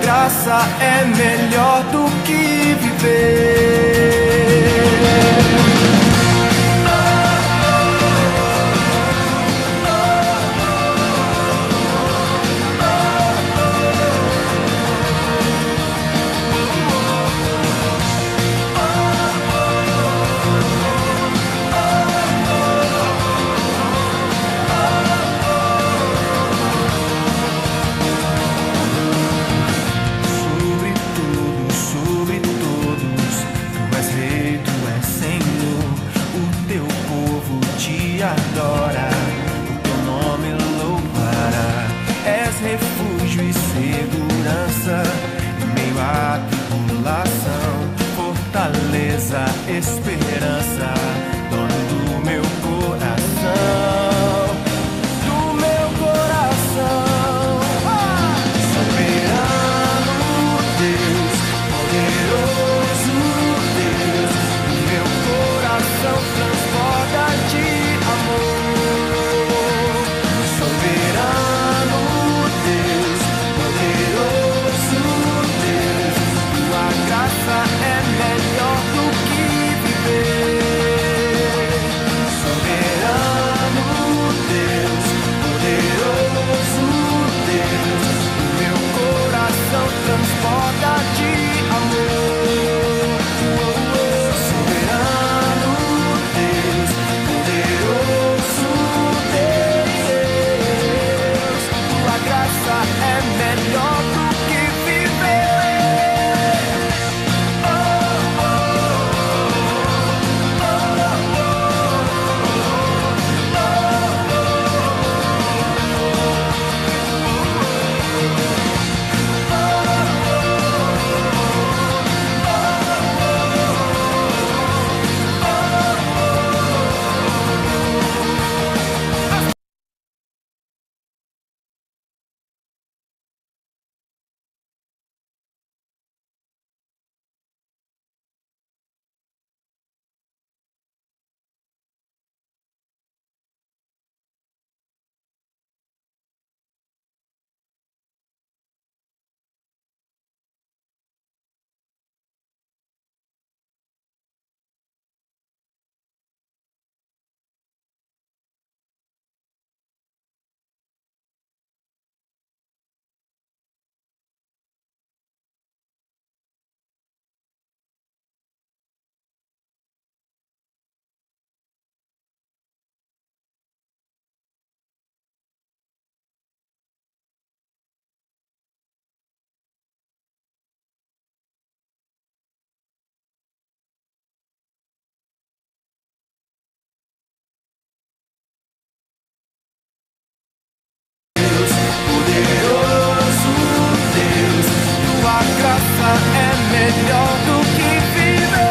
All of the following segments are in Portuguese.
graça é melhor do que viver. Adora, o teu nome louvará. És refúgio e segurança em meio à tribulação, fortaleza, esperança, dono do meu coração, do meu coração. Soberano Deus, poderoso Deus, o meu coração transborda de transporta de amor. Soberano Deus, poderoso Deus, tua graça é melhor do que viver. Oh, oh, oh, é melhor do que viver.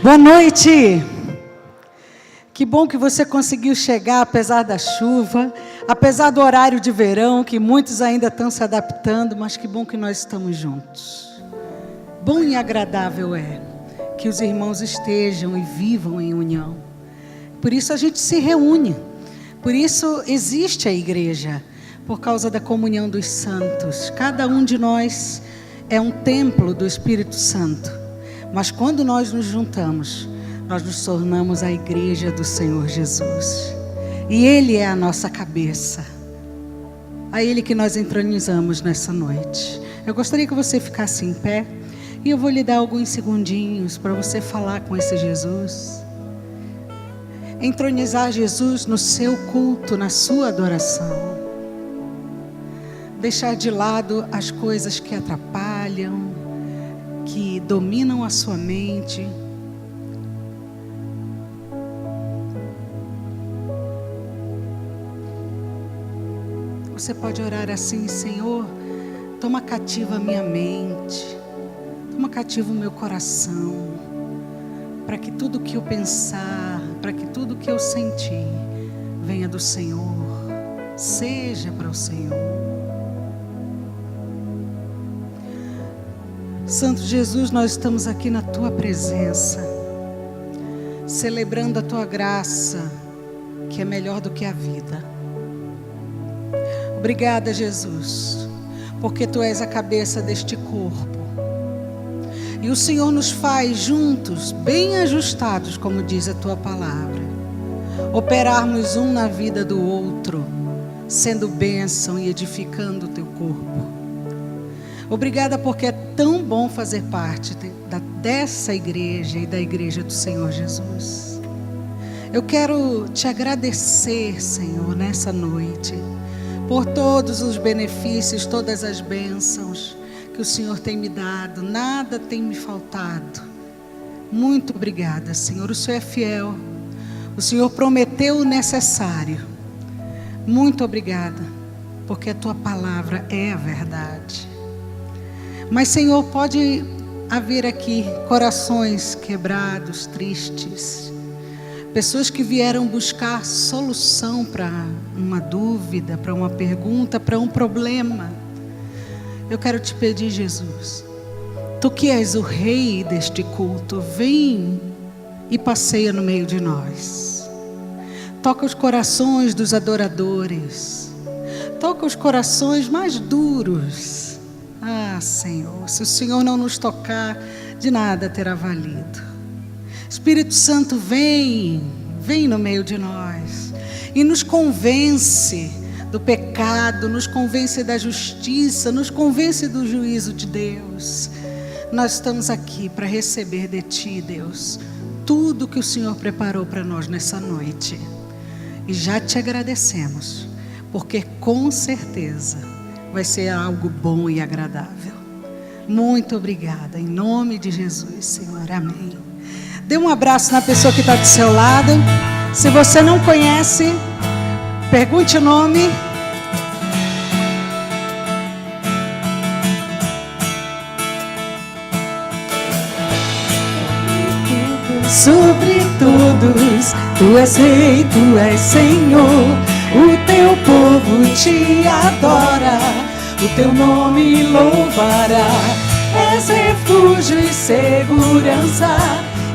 Boa noite. Que bom que você conseguiu chegar apesar da chuva, apesar do horário de verão, que muitos ainda estão se adaptando, mas que bom que nós estamos juntos. Bom e agradável é que os irmãos estejam e vivam em união. Por isso a gente se reúne. Por isso existe a igreja, por causa da comunhão dos santos. Cada um de nós é um templo do Espírito Santo. Mas quando nós nos juntamos, nós nos tornamos a igreja do Senhor Jesus. E Ele é a nossa cabeça. A Ele que nós entronizamos nessa noite. Eu gostaria que você ficasse em pé. E eu vou lhe dar alguns segundinhos para você falar com esse Jesus. Entronizar Jesus no seu culto, na sua adoração. Deixar de lado as coisas que atrapalham, que dominam a sua mente. Você pode orar assim: Senhor, toma cativa a minha mente. Toma cativo o meu coração, para que tudo que eu pensar, para que tudo que eu sentir, venha do Senhor, seja para o Senhor. Santo Jesus, nós estamos aqui na Tua presença, celebrando a tua graça, que é melhor do que a vida. Obrigada, Jesus, porque tu és a cabeça deste corpo. E o Senhor nos faz juntos, bem ajustados, como diz a tua palavra, operarmos um na vida do outro, sendo bênção e edificando o teu corpo. Obrigada porque é tão bom fazer parte dessa igreja e da igreja do Senhor Jesus. Eu quero te agradecer, Senhor, nessa noite, por todos os benefícios, todas as bênçãos que o Senhor tem me dado. Nada tem me faltado. Muito obrigada, Senhor. O Senhor é fiel. O Senhor prometeu o necessário. Muito obrigada, porque a tua palavra é a verdade. Mas, Senhor, pode haver aqui corações quebrados, tristes, pessoas que vieram buscar solução para uma dúvida, para uma pergunta, para um problema. Eu quero te pedir, Jesus, tu que és o rei deste culto, vem e passeia no meio de nós. Toca os corações dos adoradores, toca os corações mais duros. Ah, Senhor, se o Senhor não nos tocar, de nada terá valido. Espírito Santo, vem no meio de nós e nos convence do pecado, nos convence da justiça, nos convence do juízo de Deus. Nós estamos aqui para receber de Ti, Deus, tudo que o Senhor preparou para nós nessa noite. E já te agradecemos, porque com certeza vai ser algo bom e agradável. Muito obrigada, em nome de Jesus, Senhor, amém. Dê um abraço na pessoa que está do seu lado. Se você não conhece, pergunte o nome. Sobre todos, tu és rei, tu és Senhor. O teu povo te adora, o teu nome louvará. És refúgio e segurança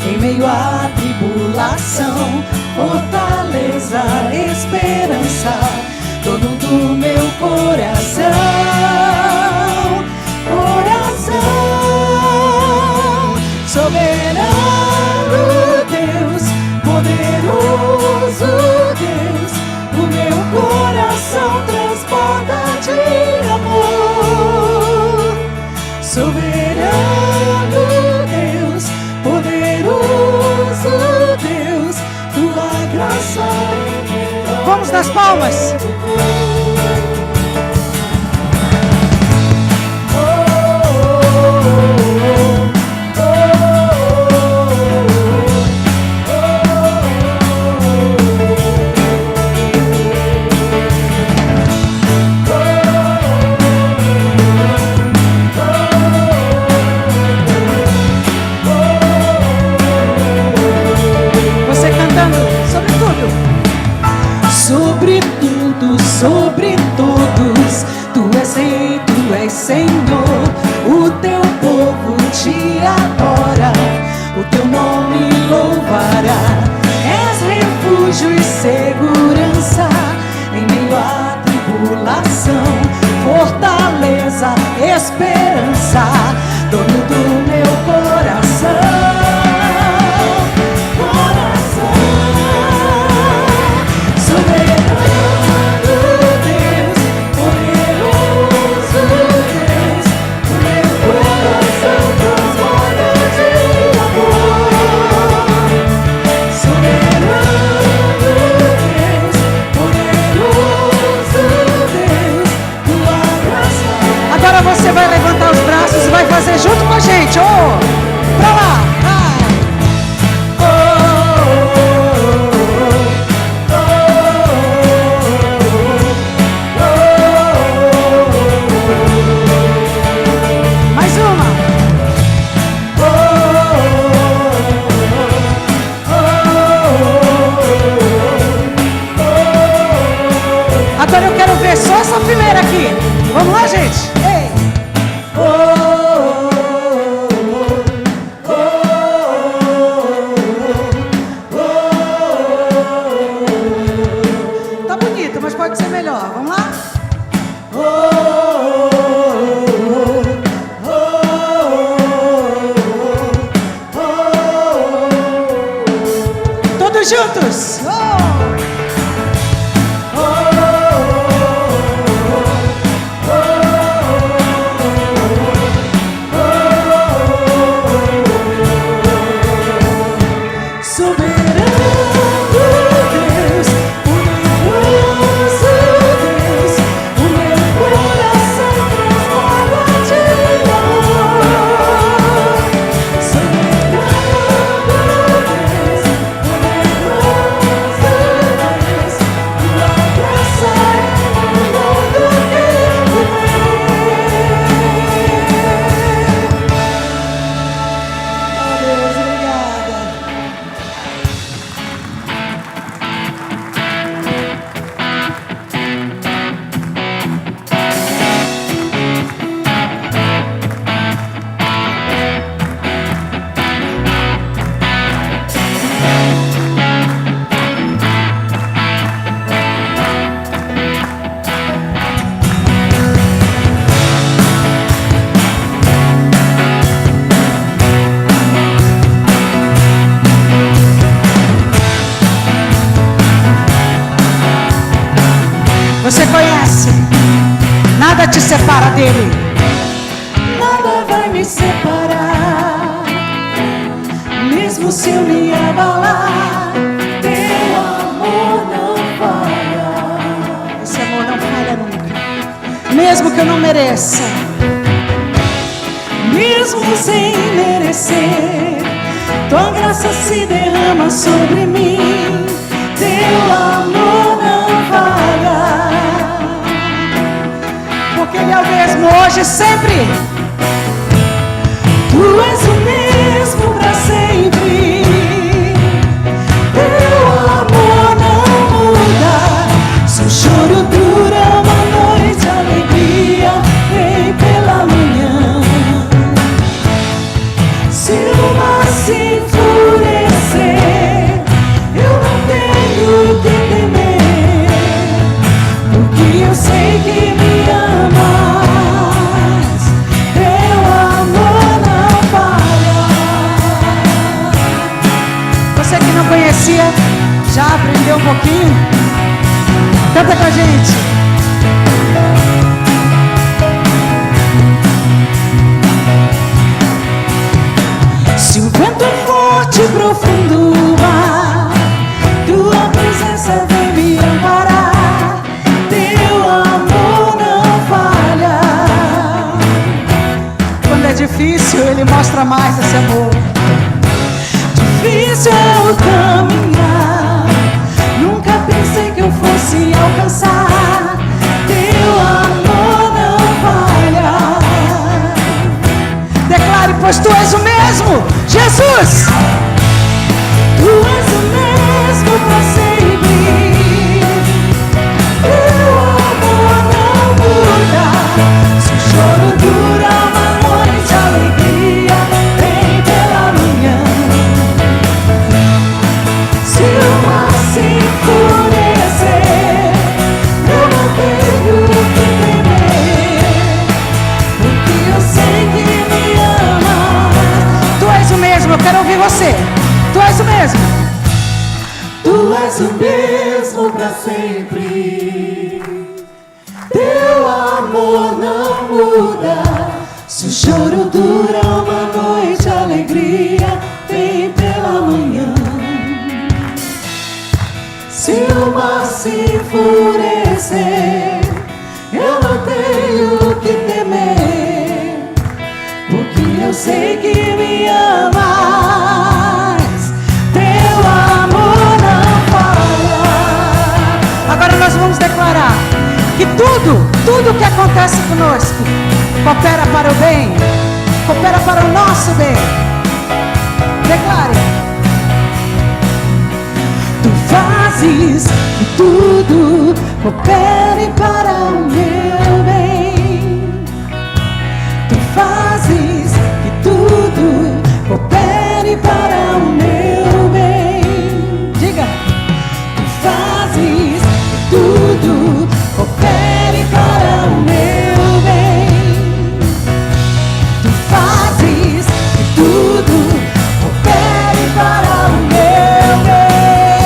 em meio à tribulação, fortaleza, esperança, dono do meu coração. Soberano Deus, poderoso Deus, o meu coração transborda de amor. Soberano Deus, poderoso Deus, tua graça. Vamos nas palmas. Vamos juntos. Você conhece? Nada te separa dele. Nada vai me separar, mesmo se eu me abalar. Teu amor não falha. Esse amor não falha nunca. Mesmo que eu não mereça, mesmo sem merecer, tua graça se derrama sobre mim. Teu amor não falha, porque Ele é o mesmo hoje e sempre. Tu és o mesmo para sempre. Teu amor não muda. Se o choro dura uma noite, a alegria vem pela manhã. Se o mar se enfurecer, eu não tenho que temer, porque eu sei que me amas. Teu amor não falha. Você que não conhecia, já aprendeu um pouquinho? Canta com a gente. Se o vento é forte e profundo o mar, tua presença vem me amparar. Teu amor não falha. Quando é difícil, Ele mostra mais esse amor. Difícil é o caminhar, nunca pensei que eu fosse alcançar. Teu amor não falha. Declare, pois tu és o mesmo, Jesus. Tu és o mesmo para sempre. Teu amor não muda. Se o choro dura uma noite, a alegria vem pela manhã. Se o mar se enfurecer, eu não tenho que temer, porque eu sei que me ama. Tu és o mesmo, eu quero ouvir você. Tu és o mesmo. Tu és o mesmo para sempre. Teu amor não muda. Se o choro dura uma noite, a alegria vem pela manhã. Se o mar se enfurecer, eu não tenho que temer, porque eu sei que me amas. Teu amor não falha. Agora nós vamos declarar que tudo que acontece conosco coopera para o bem, coopera para o nosso bem. Declare. Tu fazes que tudo coopere para o meu bem. Tu fazes que tudo coopere para o meu bem. Diga. Tu fazes que tudo coopere para o meu bem. Tu fazes que tudo coopere para o meu bem.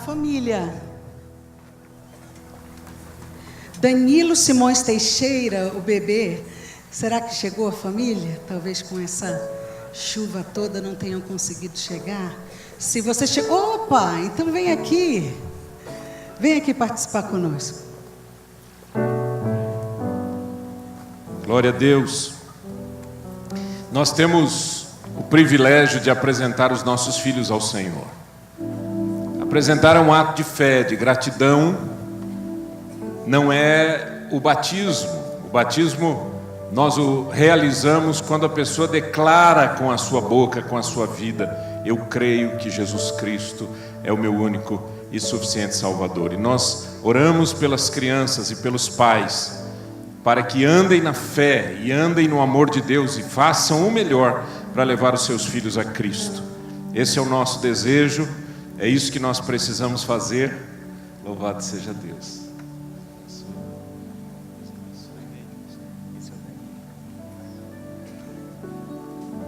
família. Danilo Simões Teixeira, o bebê. Será que chegou a família? Talvez com essa chuva toda não tenham conseguido chegar. Se você chegou, opa, então vem aqui. Vem aqui participar conosco. Glória a Deus. Nós temos o privilégio de apresentar os nossos filhos ao Senhor. Apresentar é um ato de fé, de gratidão. Não é o batismo. O batismo nós o realizamos quando a pessoa declara com a sua boca, com a sua vida: eu creio que Jesus Cristo é o meu único e suficiente Salvador. E nós oramos pelas crianças e pelos pais, para que andem na fé e andem no amor de Deus e façam o melhor para levar os seus filhos a Cristo. Esse é o nosso desejo, é isso que nós precisamos fazer. Louvado seja Deus.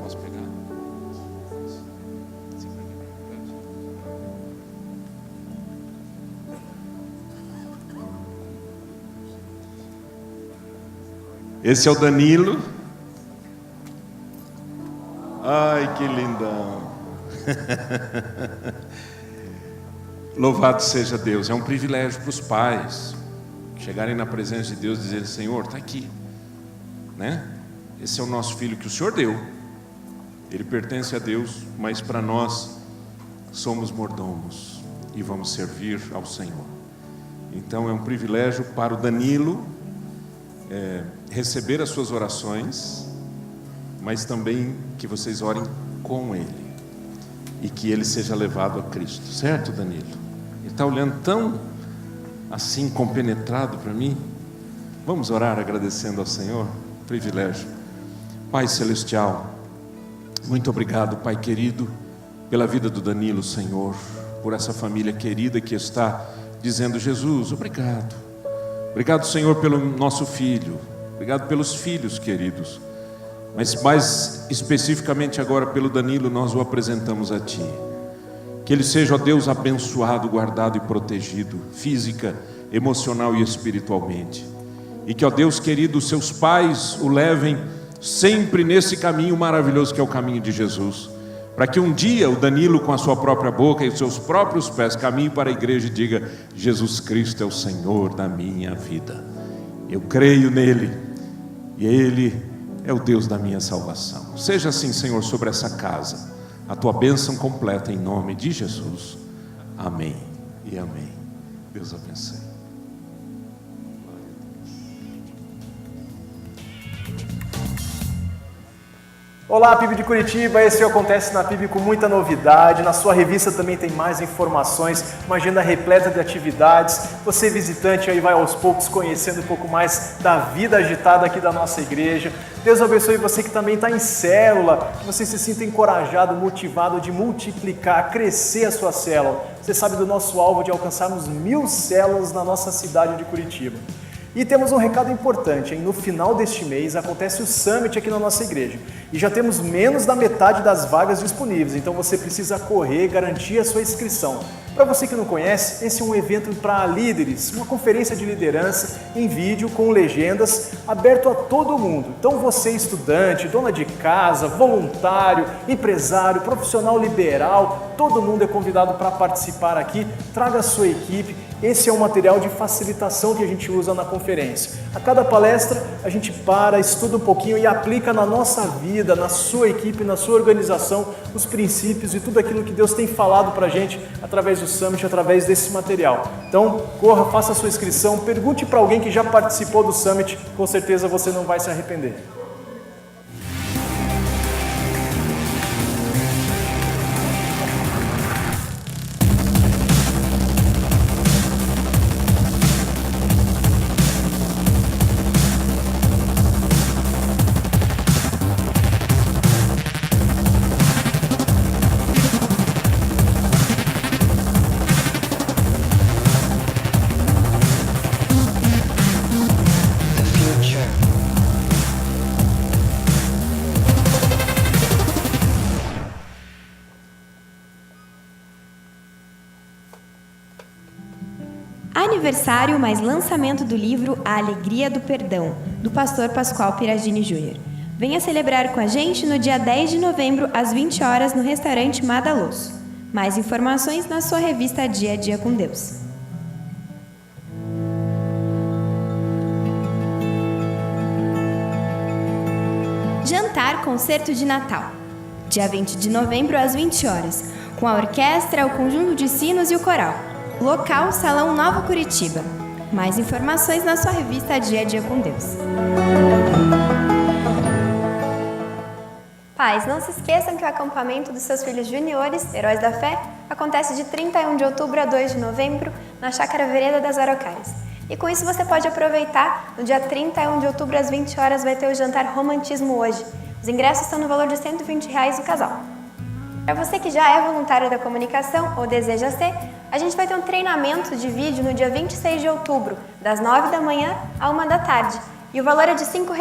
Posso pegar? Esse é o Danilo. Ai, que lindão. Louvado seja Deus. É um privilégio para os pais chegarem na presença de Deus e dizerem: Senhor, está aqui, né? Esse é o nosso filho que o Senhor deu. Ele pertence a Deus, mas para nós somos mordomos e vamos servir ao Senhor. Então é um privilégio para o Danilo receber as suas orações, mas também que vocês orem com ele e que ele seja levado a Cristo, certo, Danilo? Ele está olhando tão assim compenetrado para mim. Vamos orar agradecendo ao Senhor. Privilégio. Pai celestial, muito obrigado, Pai querido, pela vida do Danilo, Senhor, por essa família querida que está dizendo: Jesus, obrigado. Obrigado, Senhor, pelo nosso filho. Obrigado pelos filhos queridos. Mas mais especificamente agora pelo Danilo, nós o apresentamos a Ti. Que ele seja, ó Deus, abençoado, guardado e protegido, física, emocional e espiritualmente. E que, ó Deus querido, os seus pais o levem sempre nesse caminho maravilhoso que é o caminho de Jesus. Para que um dia o Danilo, com a sua própria boca e os seus próprios pés, caminhe para a igreja e diga: Jesus Cristo é o Senhor da minha vida. Eu creio nele e Ele é o Deus da minha salvação. Seja assim, Senhor, sobre essa casa, a Tua bênção completa em nome de Jesus. Amém e amém. Deus abençoe. Olá, PIB de Curitiba, esse Acontece na PIB com muita novidade. Na sua revista também tem mais informações, uma agenda repleta de atividades. Você visitante aí vai aos poucos conhecendo um pouco mais da vida agitada aqui da nossa igreja. Deus abençoe você que também está em célula, que você se sinta encorajado, motivado de multiplicar, crescer a sua célula. Você sabe do nosso alvo de alcançarmos 1000 células na nossa cidade de Curitiba. E temos um recado importante, hein? No final deste mês acontece o Summit aqui na nossa igreja. E já temos menos da metade das vagas disponíveis, então você precisa correr e garantir a sua inscrição. Para você que não conhece, esse é um evento para líderes, uma conferência de liderança em vídeo com legendas, aberto a todo mundo. Então você, estudante, dona de casa, voluntário, empresário, profissional liberal, todo mundo é convidado para participar aqui. Traga a sua equipe. Esse é um material de facilitação que a gente usa na conferência. A cada palestra a gente para, estuda um pouquinho e aplica na nossa vida, na sua equipe, na sua organização, os princípios e tudo aquilo que Deus tem falado para a gente através do Summit, através desse material. Então, corra, faça a sua inscrição, pergunte para alguém que já participou do Summit, com certeza você não vai se arrepender. aniversário mais lançamento do livro A Alegria do Perdão, do pastor Pascoal Piragini Júnior. Venha celebrar com a gente no dia 10 de novembro, às 20 horas, no restaurante Madaloso. Mais informações na sua revista Dia a Dia com Deus. Jantar Concerto de Natal. Dia 20 de novembro, às 20 horas, com a orquestra, o conjunto de sinos e o coral. Local, Salão Nova Curitiba. Mais informações na sua revista Dia a Dia com Deus. Pais, não se esqueçam que o acampamento dos seus filhos juniores, Heróis da Fé, acontece de 31 de outubro a 2 de novembro, na Chácara Vereda das Araucárias. E com isso você pode aproveitar, no dia 31 de outubro, às 20 horas, vai ter o jantar Romantismo Hoje. Os ingressos estão no valor de R$ 120 o casal. Para você que já é voluntário da comunicação ou deseja ser, a gente vai ter um treinamento de vídeo no dia 26 de outubro, das 9 da manhã à 1 da tarde. E o valor é de R$ 5.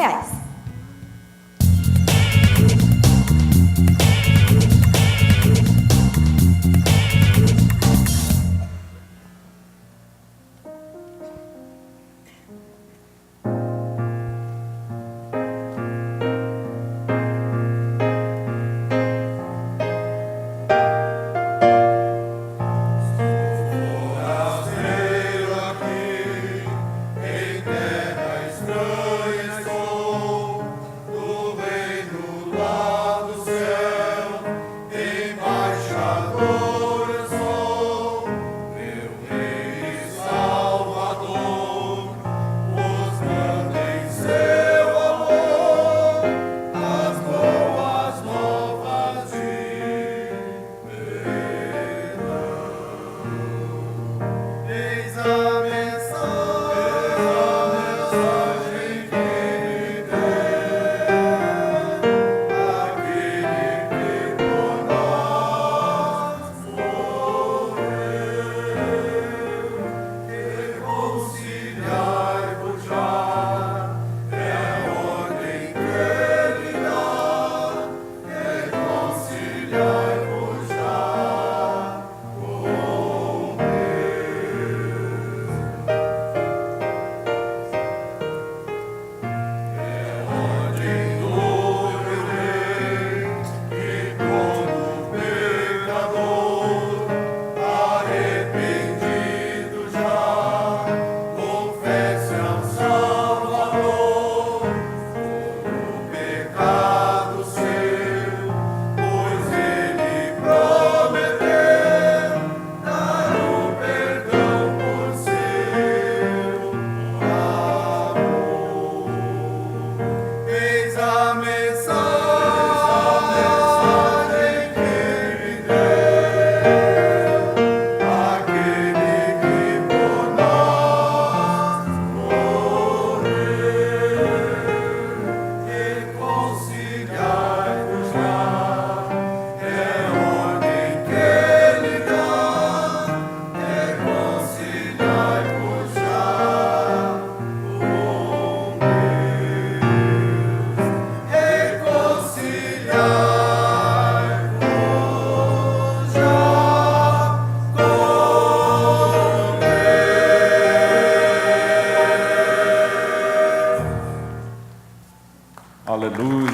Aleluia.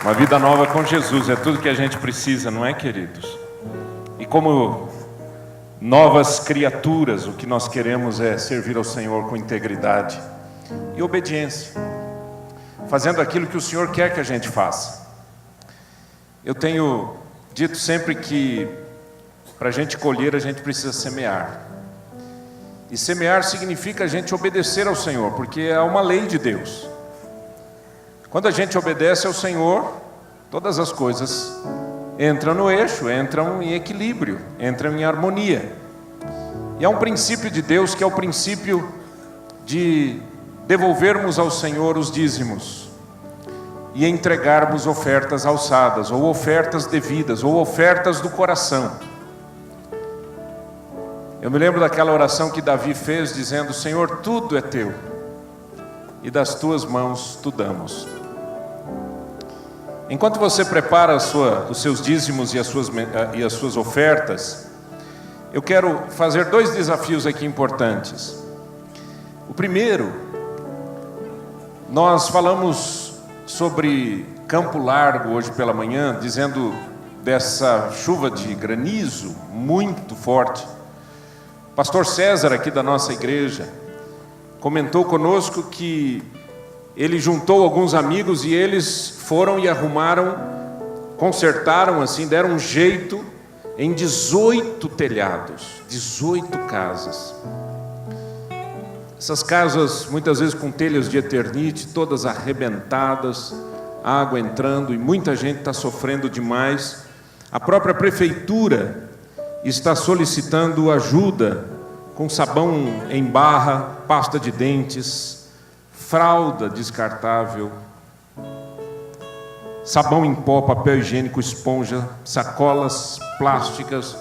Uma vida nova com Jesus é tudo que a gente precisa, não é, queridos? E como novas criaturas, o que nós queremos é servir ao Senhor com integridade e obediência, fazendo aquilo que o Senhor quer que a gente faça. Eu tenho dito sempre que para a gente colher, a gente precisa semear. E semear significa a gente obedecer ao Senhor, porque é uma lei de Deus. Quando a gente obedece ao Senhor, todas as coisas entram no eixo, entram em equilíbrio, entram em harmonia. E há um princípio de Deus que é o princípio de devolvermos ao Senhor os dízimos e entregarmos ofertas alçadas, ou ofertas devidas, ou ofertas do coração. Eu me lembro daquela oração que Davi fez, dizendo: Senhor, tudo é teu, e das tuas mãos tu damos. Enquanto você prepara os seus dízimos e as suas ofertas, eu quero fazer 2 desafios aqui importantes. O primeiro, nós falamos sobre Campo Largo hoje pela manhã, dizendo dessa chuva de granizo muito forte. Pastor César, aqui da nossa igreja, comentou conosco que ele juntou alguns amigos e eles foram e arrumaram, consertaram assim, deram um jeito em 18 telhados, 18 casas. Essas casas, muitas vezes com telhas de Eternite, todas arrebentadas, água entrando, e muita gente está sofrendo demais. A própria prefeitura está solicitando ajuda com sabão em barra, pasta de dentes, fralda descartável, sabão em pó, papel higiênico, esponja, sacolas plásticas,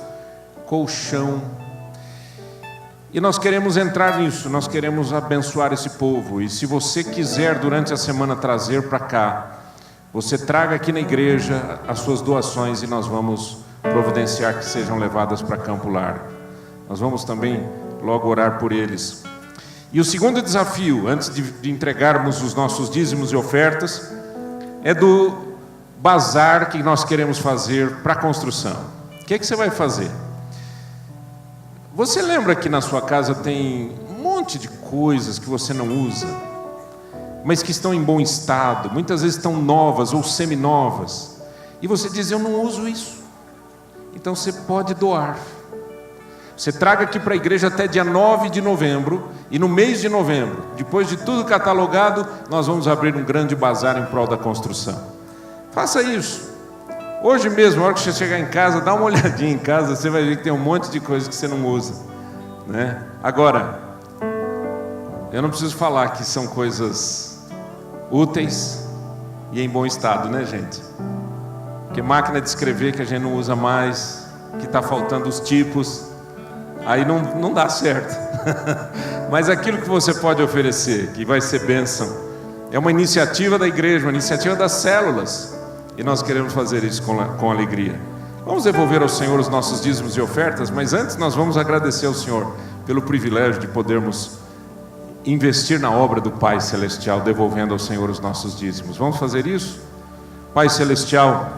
colchão. E nós queremos entrar nisso, nós queremos abençoar esse povo. E se você quiser durante a semana trazer para cá, você traga aqui na igreja as suas doações e nós vamos providenciar que sejam levadas para Campo Largo. Nós vamos também logo orar por eles. E o segundo desafio, antes de entregarmos os nossos dízimos e ofertas, é do bazar que nós queremos fazer para a construção. O que é que você vai fazer? Você lembra que na sua casa tem um monte de coisas que você não usa, mas que estão em bom estado, muitas vezes estão novas ou seminovas, e você diz, eu não uso isso. Então você pode doar. Você traga aqui para a igreja até dia 9 de novembro, e no mês de novembro, depois de tudo catalogado, nós vamos abrir um grande bazar em prol da construção. Faça isso. Hoje mesmo, na hora que você chegar em casa, dá uma olhadinha em casa, você vai ver que tem um monte de coisa que você não usa, né? Agora, eu não preciso falar que são coisas úteis e em bom estado, né, gente? Porque máquina de escrever que a gente não usa mais, que está faltando os tipos, aí não dá certo. Mas aquilo que você pode oferecer, que vai ser bênção, é uma iniciativa da igreja, uma iniciativa das células, e nós queremos fazer isso com alegria. Vamos devolver ao Senhor os nossos dízimos e ofertas, mas antes nós vamos agradecer ao Senhor pelo privilégio de podermos investir na obra do Pai Celestial, devolvendo ao Senhor os nossos dízimos. Vamos fazer isso? Pai Celestial,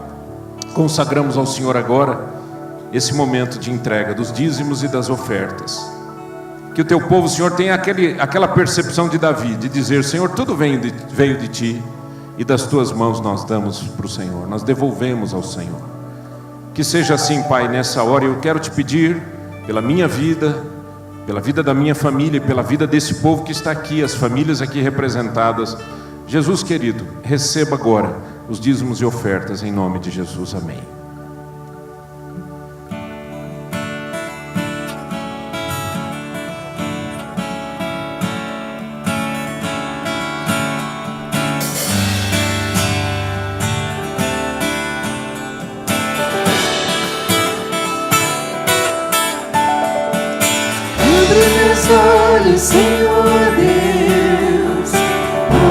consagramos ao Senhor agora esse momento de entrega dos dízimos e das ofertas. Que o teu povo, Senhor, tenha aquela percepção de Davi, de dizer, Senhor, tudo veio de Ti, e das Tuas mãos nós damos para o Senhor, nós devolvemos ao Senhor. Que seja assim, Pai, nessa hora. Eu quero Te pedir pela minha vida, pela vida da minha família, pela vida desse povo que está aqui, as famílias aqui representadas. Jesus querido, receba agora os dízimos e ofertas em nome de Jesus, amém. Olhos, Senhor Deus,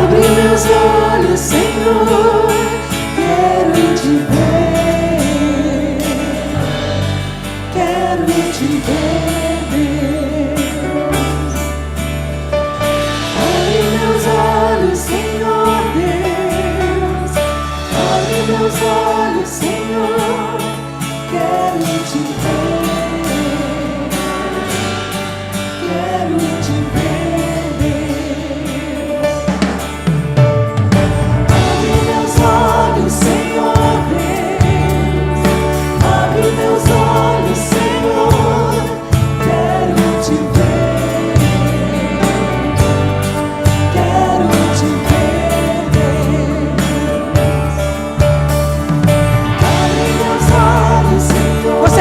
abre meus olhos, Senhor, quero Te ver, Deus. Abre meus olhos, Senhor Deus, abre meus olhos, Senhor, quero Te ver.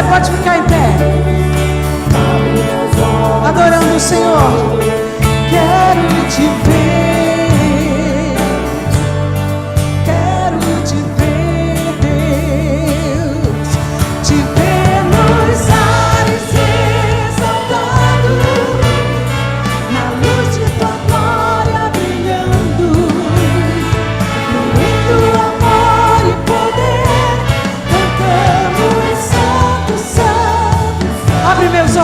Pode ficar em pé, adorando o Senhor. Quero Te ver, Deus, Te ver nos ares exaltado, na luz de Tua glória brilhando, fluindo amor e poder, cantamos Santo, Santo. Abre meus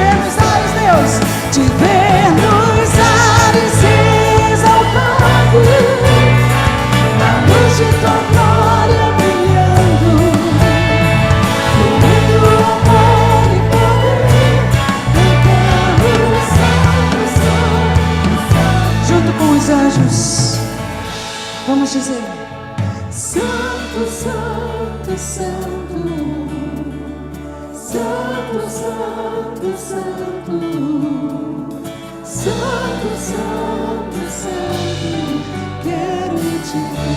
ver nos ares, Deus. Te ver nos ares exaltado, na luz de tua glória brilhando, fluindo amor e poder, cantando santo, santo, Junto com os anjos, vamos dizer: santo, santo, santo, santo, santo, santo, santo, santo, santo, quero te ver.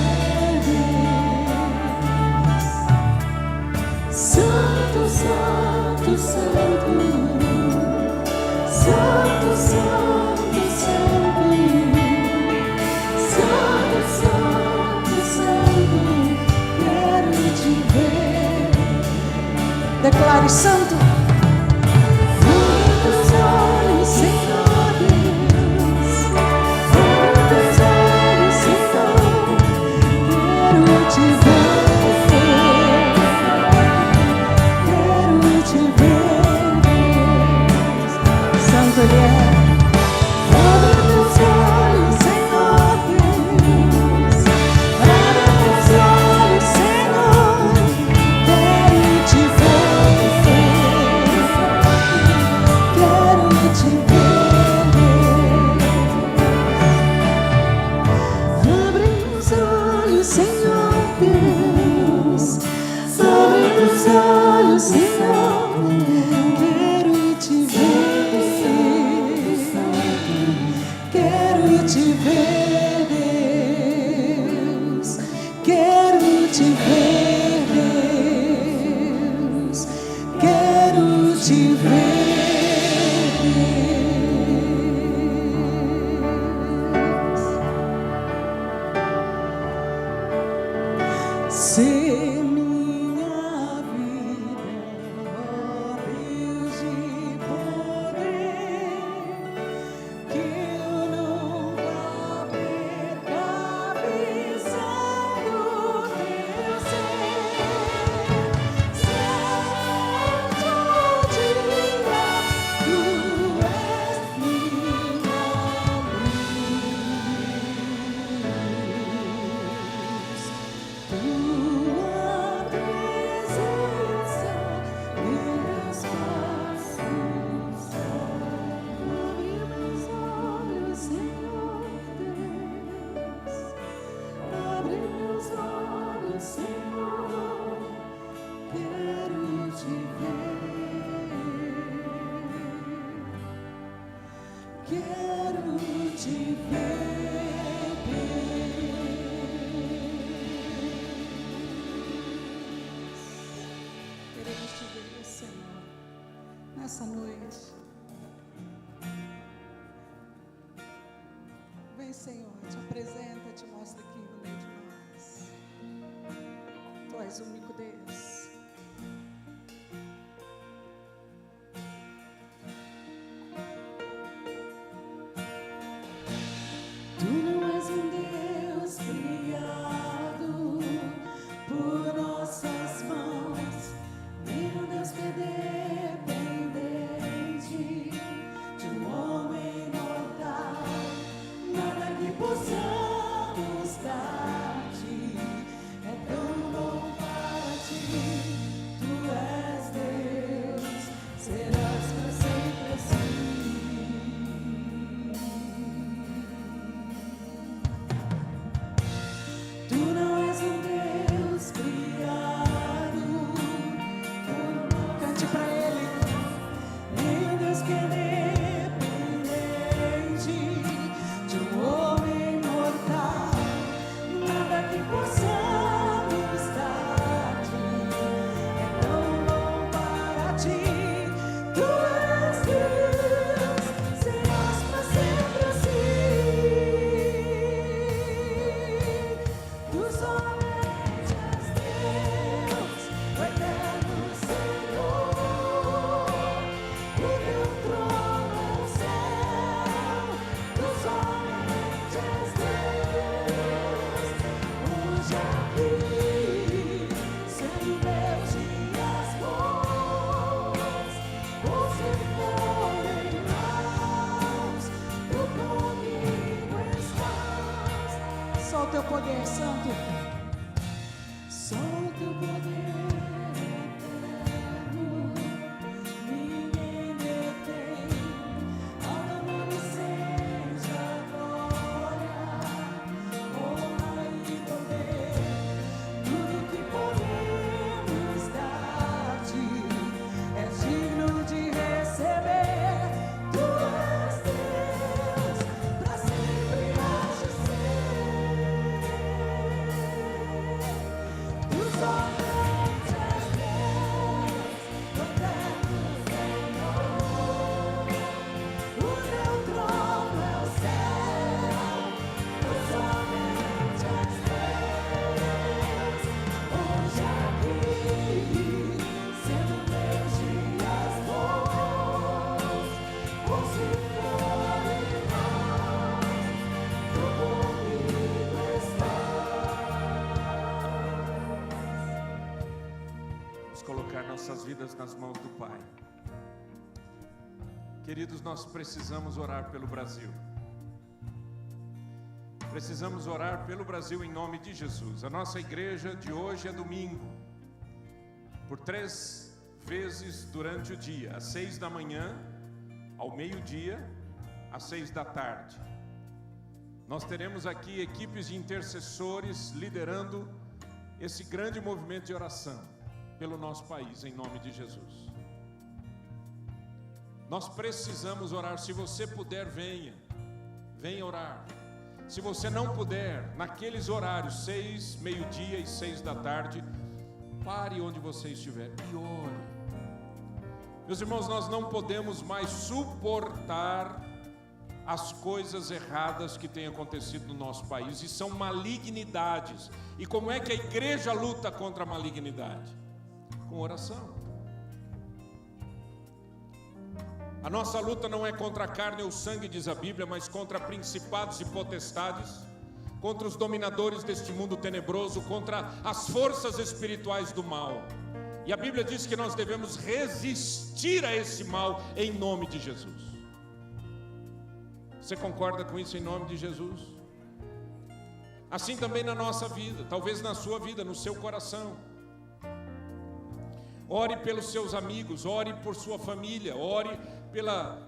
Santo, santo, santo, santo, santo, santo, santo, santo, santo, quero te ver. declare: santo. Muitos olhos, Senhor Deus, muitos olhos, Senhor, quero te ver, quero te ver, Santo Ele é. abre teus olhos, Senhor Deus, abre teus olhos, Senhor, quero te ver, quero te ver. Abre os olhos, Senhor Deus, abre os olhos, Senhor, quero te ver, quero te ver, Deus, quero te ver, Deus, quero te ver, Deus. Ser minha vida, ó Deus de poder, que eu nunca perca a visão do teu ser. Certo dia, tu és minha luz. Tua presença, meus passos. Abre meus olhos, Senhor Deus. Abre meus olhos, Senhor. Quero te ver. Quero te ver, Queremos te ver, Senhor, nessa noite. Vem, Senhor, te apresenta, te mostra aqui no meio de nós. Tu és o único Deus. Tu não és um Deus criado por nossas mãos, nem um Deus que é dependente de um homem mortal. Nada que possamos dar-te é tão bom para ti. teu poder santo. Só o teu poder eterno, ninguém detém. Ao teu nome seja glória, honra e poder. Tudo que podemos dar-te é digno de receber. Tu és Deus, pra sempre hás de ser. Tu somente és Deus, eterno Senhor. O teu trono é o céu. Tu somente és Deus, hoje aqui, sendo teus dias bons. O Senhor e nós, tu comigo estás. Vamos colocar nossas vidas nas mãos do Pai. Queridos, nós precisamos orar pelo Brasil. Precisamos orar pelo Brasil em nome de Jesus. A nossa igreja de hoje é domingo. Por 3 vezes durante o dia, às 6 da manhã, ao meio-dia, às 6 da tarde. Nós teremos aqui equipes de intercessores liderando esse grande movimento de oração pelo nosso país, em nome de Jesus. Nós precisamos orar. Se você puder, venha orar. Se você não puder, naqueles horários, 6, meio-dia e 6 da tarde, pare onde você estiver e ore. Meus irmãos, nós não podemos mais suportar as coisas erradas que têm acontecido no nosso país, e são malignidades. E como é que a igreja luta contra a malignidade? Com oração. A nossa luta não é contra a carne ou sangue, diz a Bíblia, mas contra principados e potestades, contra os dominadores deste mundo tenebroso, contra as forças espirituais do mal. E a Bíblia diz que nós devemos resistir a esse mal em nome de Jesus. Você concorda com isso em nome de Jesus? Assim também na nossa vida, talvez na sua vida, no seu coração. Ore pelos seus amigos, ore por sua família, ore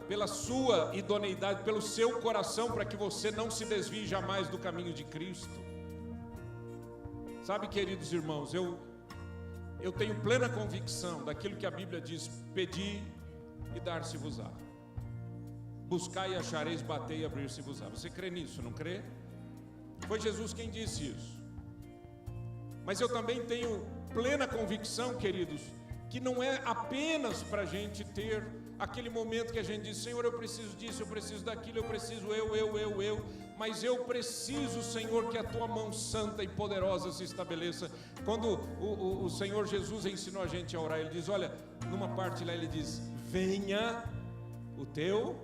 pela sua idoneidade, pelo seu coração, para que você não se desvie jamais do caminho de Cristo. Sabe, queridos irmãos, eu tenho plena convicção daquilo que a Bíblia diz: pedi e dar-se-vos-á, buscai e achareis, batei e abrir-se-vos-á. Você crê nisso, não crê? Foi Jesus quem disse isso. Mas eu também tenho plena convicção, queridos, que não é apenas para a gente ter aquele momento que a gente diz: Senhor, eu preciso disso, eu preciso daquilo, eu preciso mas eu preciso, Senhor, que a Tua mão santa e poderosa se estabeleça. Quando o Senhor Jesus ensinou a gente a orar, Ele diz, olha, numa parte lá Ele diz: venha o Teu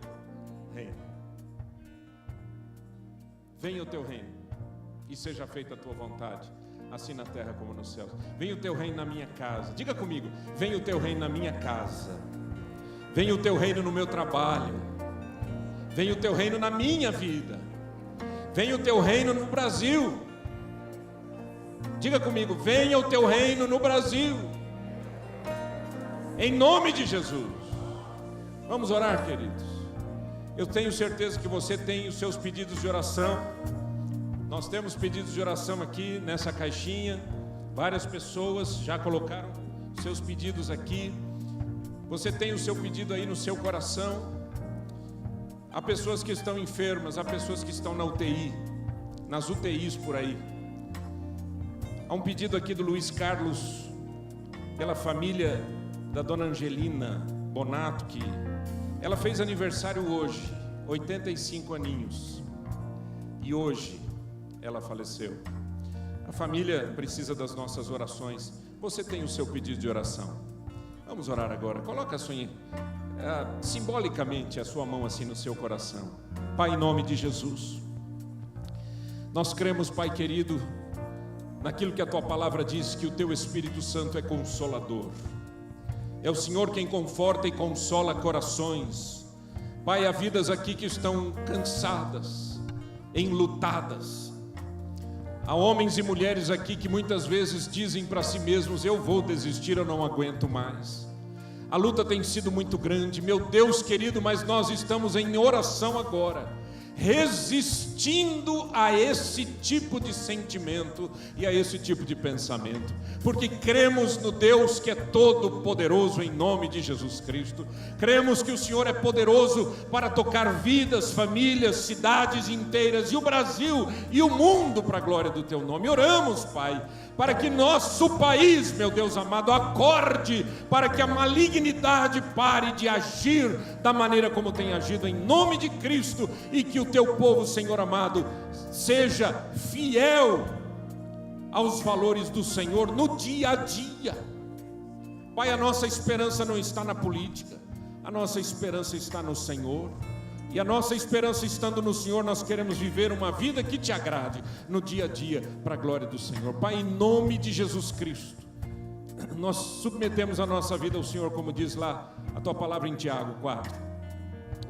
reino. Venha o Teu reino e seja feita a Tua vontade, assim na terra como nos céus. Venha o Teu reino na minha casa. Diga comigo: venha o Teu reino na minha casa. Venha o Teu reino no meu trabalho. Venha o Teu reino na minha vida. Venha o Teu reino no Brasil. Diga comigo: venha o Teu reino no Brasil, em nome de Jesus. Vamos orar, queridos. Eu tenho certeza que você tem os seus pedidos de oração. Nós temos pedidos de oração aqui nessa caixinha. Várias pessoas já colocaram seus pedidos aqui. Você tem o seu pedido aí no seu coração. Há pessoas que estão enfermas, há pessoas que estão na UTI, nas UTIs por aí. Há um pedido aqui do Luiz Carlos, pela família da dona Angelina Bonato, que ela fez aniversário hoje, 85 aninhos. E hoje ela faleceu. A família precisa das nossas orações. Você tem o seu pedido de oração. Vamos orar agora. Coloca simbolicamente a sua mão assim no seu coração. Pai, em nome de Jesus, nós cremos, Pai querido, naquilo que a Tua palavra diz, que o Teu Espírito Santo é consolador. É o Senhor quem conforta e consola corações. Pai, há vidas aqui que estão cansadas, enlutadas. Há homens e mulheres aqui que muitas vezes dizem para si mesmos: eu vou desistir, eu não aguento mais. A luta tem sido muito grande, meu Deus querido, mas nós estamos em oração agora, resistindo a esse tipo de sentimento e a esse tipo de pensamento, porque cremos no Deus que é todo poderoso, em nome de Jesus Cristo. Cremos que o Senhor é poderoso para tocar vidas, famílias, cidades inteiras, e o Brasil e o mundo para a glória do teu nome. Oramos, Pai, para que nosso país, meu Deus amado, acorde, para que a malignidade pare de agir da maneira como tem agido, em nome de Cristo, e que o teu povo, Senhor amado, seja fiel aos valores do Senhor no dia a dia. Pai, a nossa esperança não está na política, a nossa esperança está no Senhor. E a nossa esperança estando no Senhor, nós queremos viver uma vida que te agrade no dia a dia, para a glória do Senhor. Pai, em nome de Jesus Cristo, nós submetemos a nossa vida ao Senhor, como diz lá a tua palavra em Tiago 4,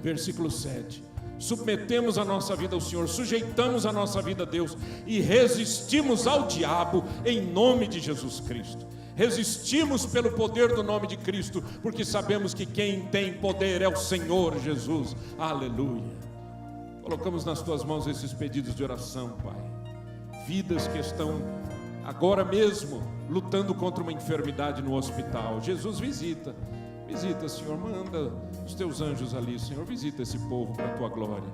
versículo 7. Submetemos a nossa vida ao Senhor, sujeitamos a nossa vida a Deus e resistimos ao diabo em nome de Jesus Cristo. Resistimos pelo poder do nome de Cristo, porque sabemos que quem tem poder é o Senhor Jesus. Aleluia. Colocamos nas tuas mãos esses pedidos de oração, Pai. Vidas que estão agora mesmo lutando contra uma enfermidade no hospital. Jesus, visita, Senhor, manda os teus anjos ali, Senhor, visita esse povo para a tua glória.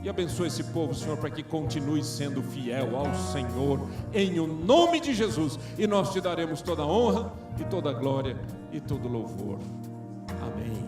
E abençoa esse povo, Senhor, para que continue sendo fiel ao Senhor, em o nome de Jesus. E nós te daremos toda a honra, e toda a glória, e todo o louvor. Amém.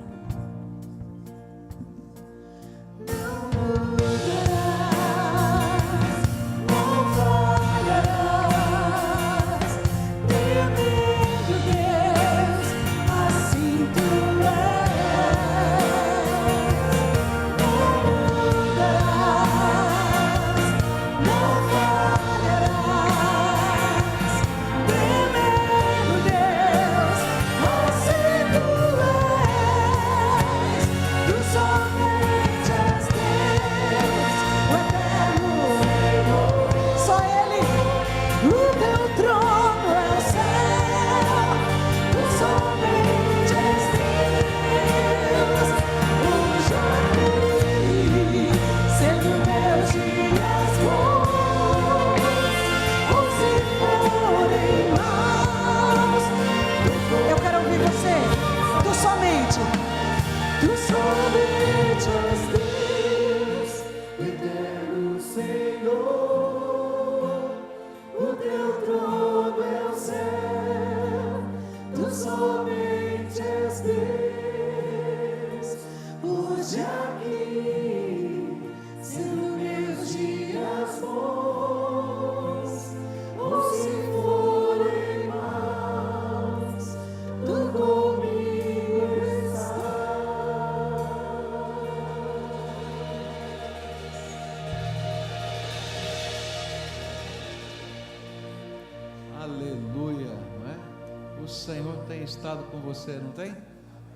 Estado com você, não tem?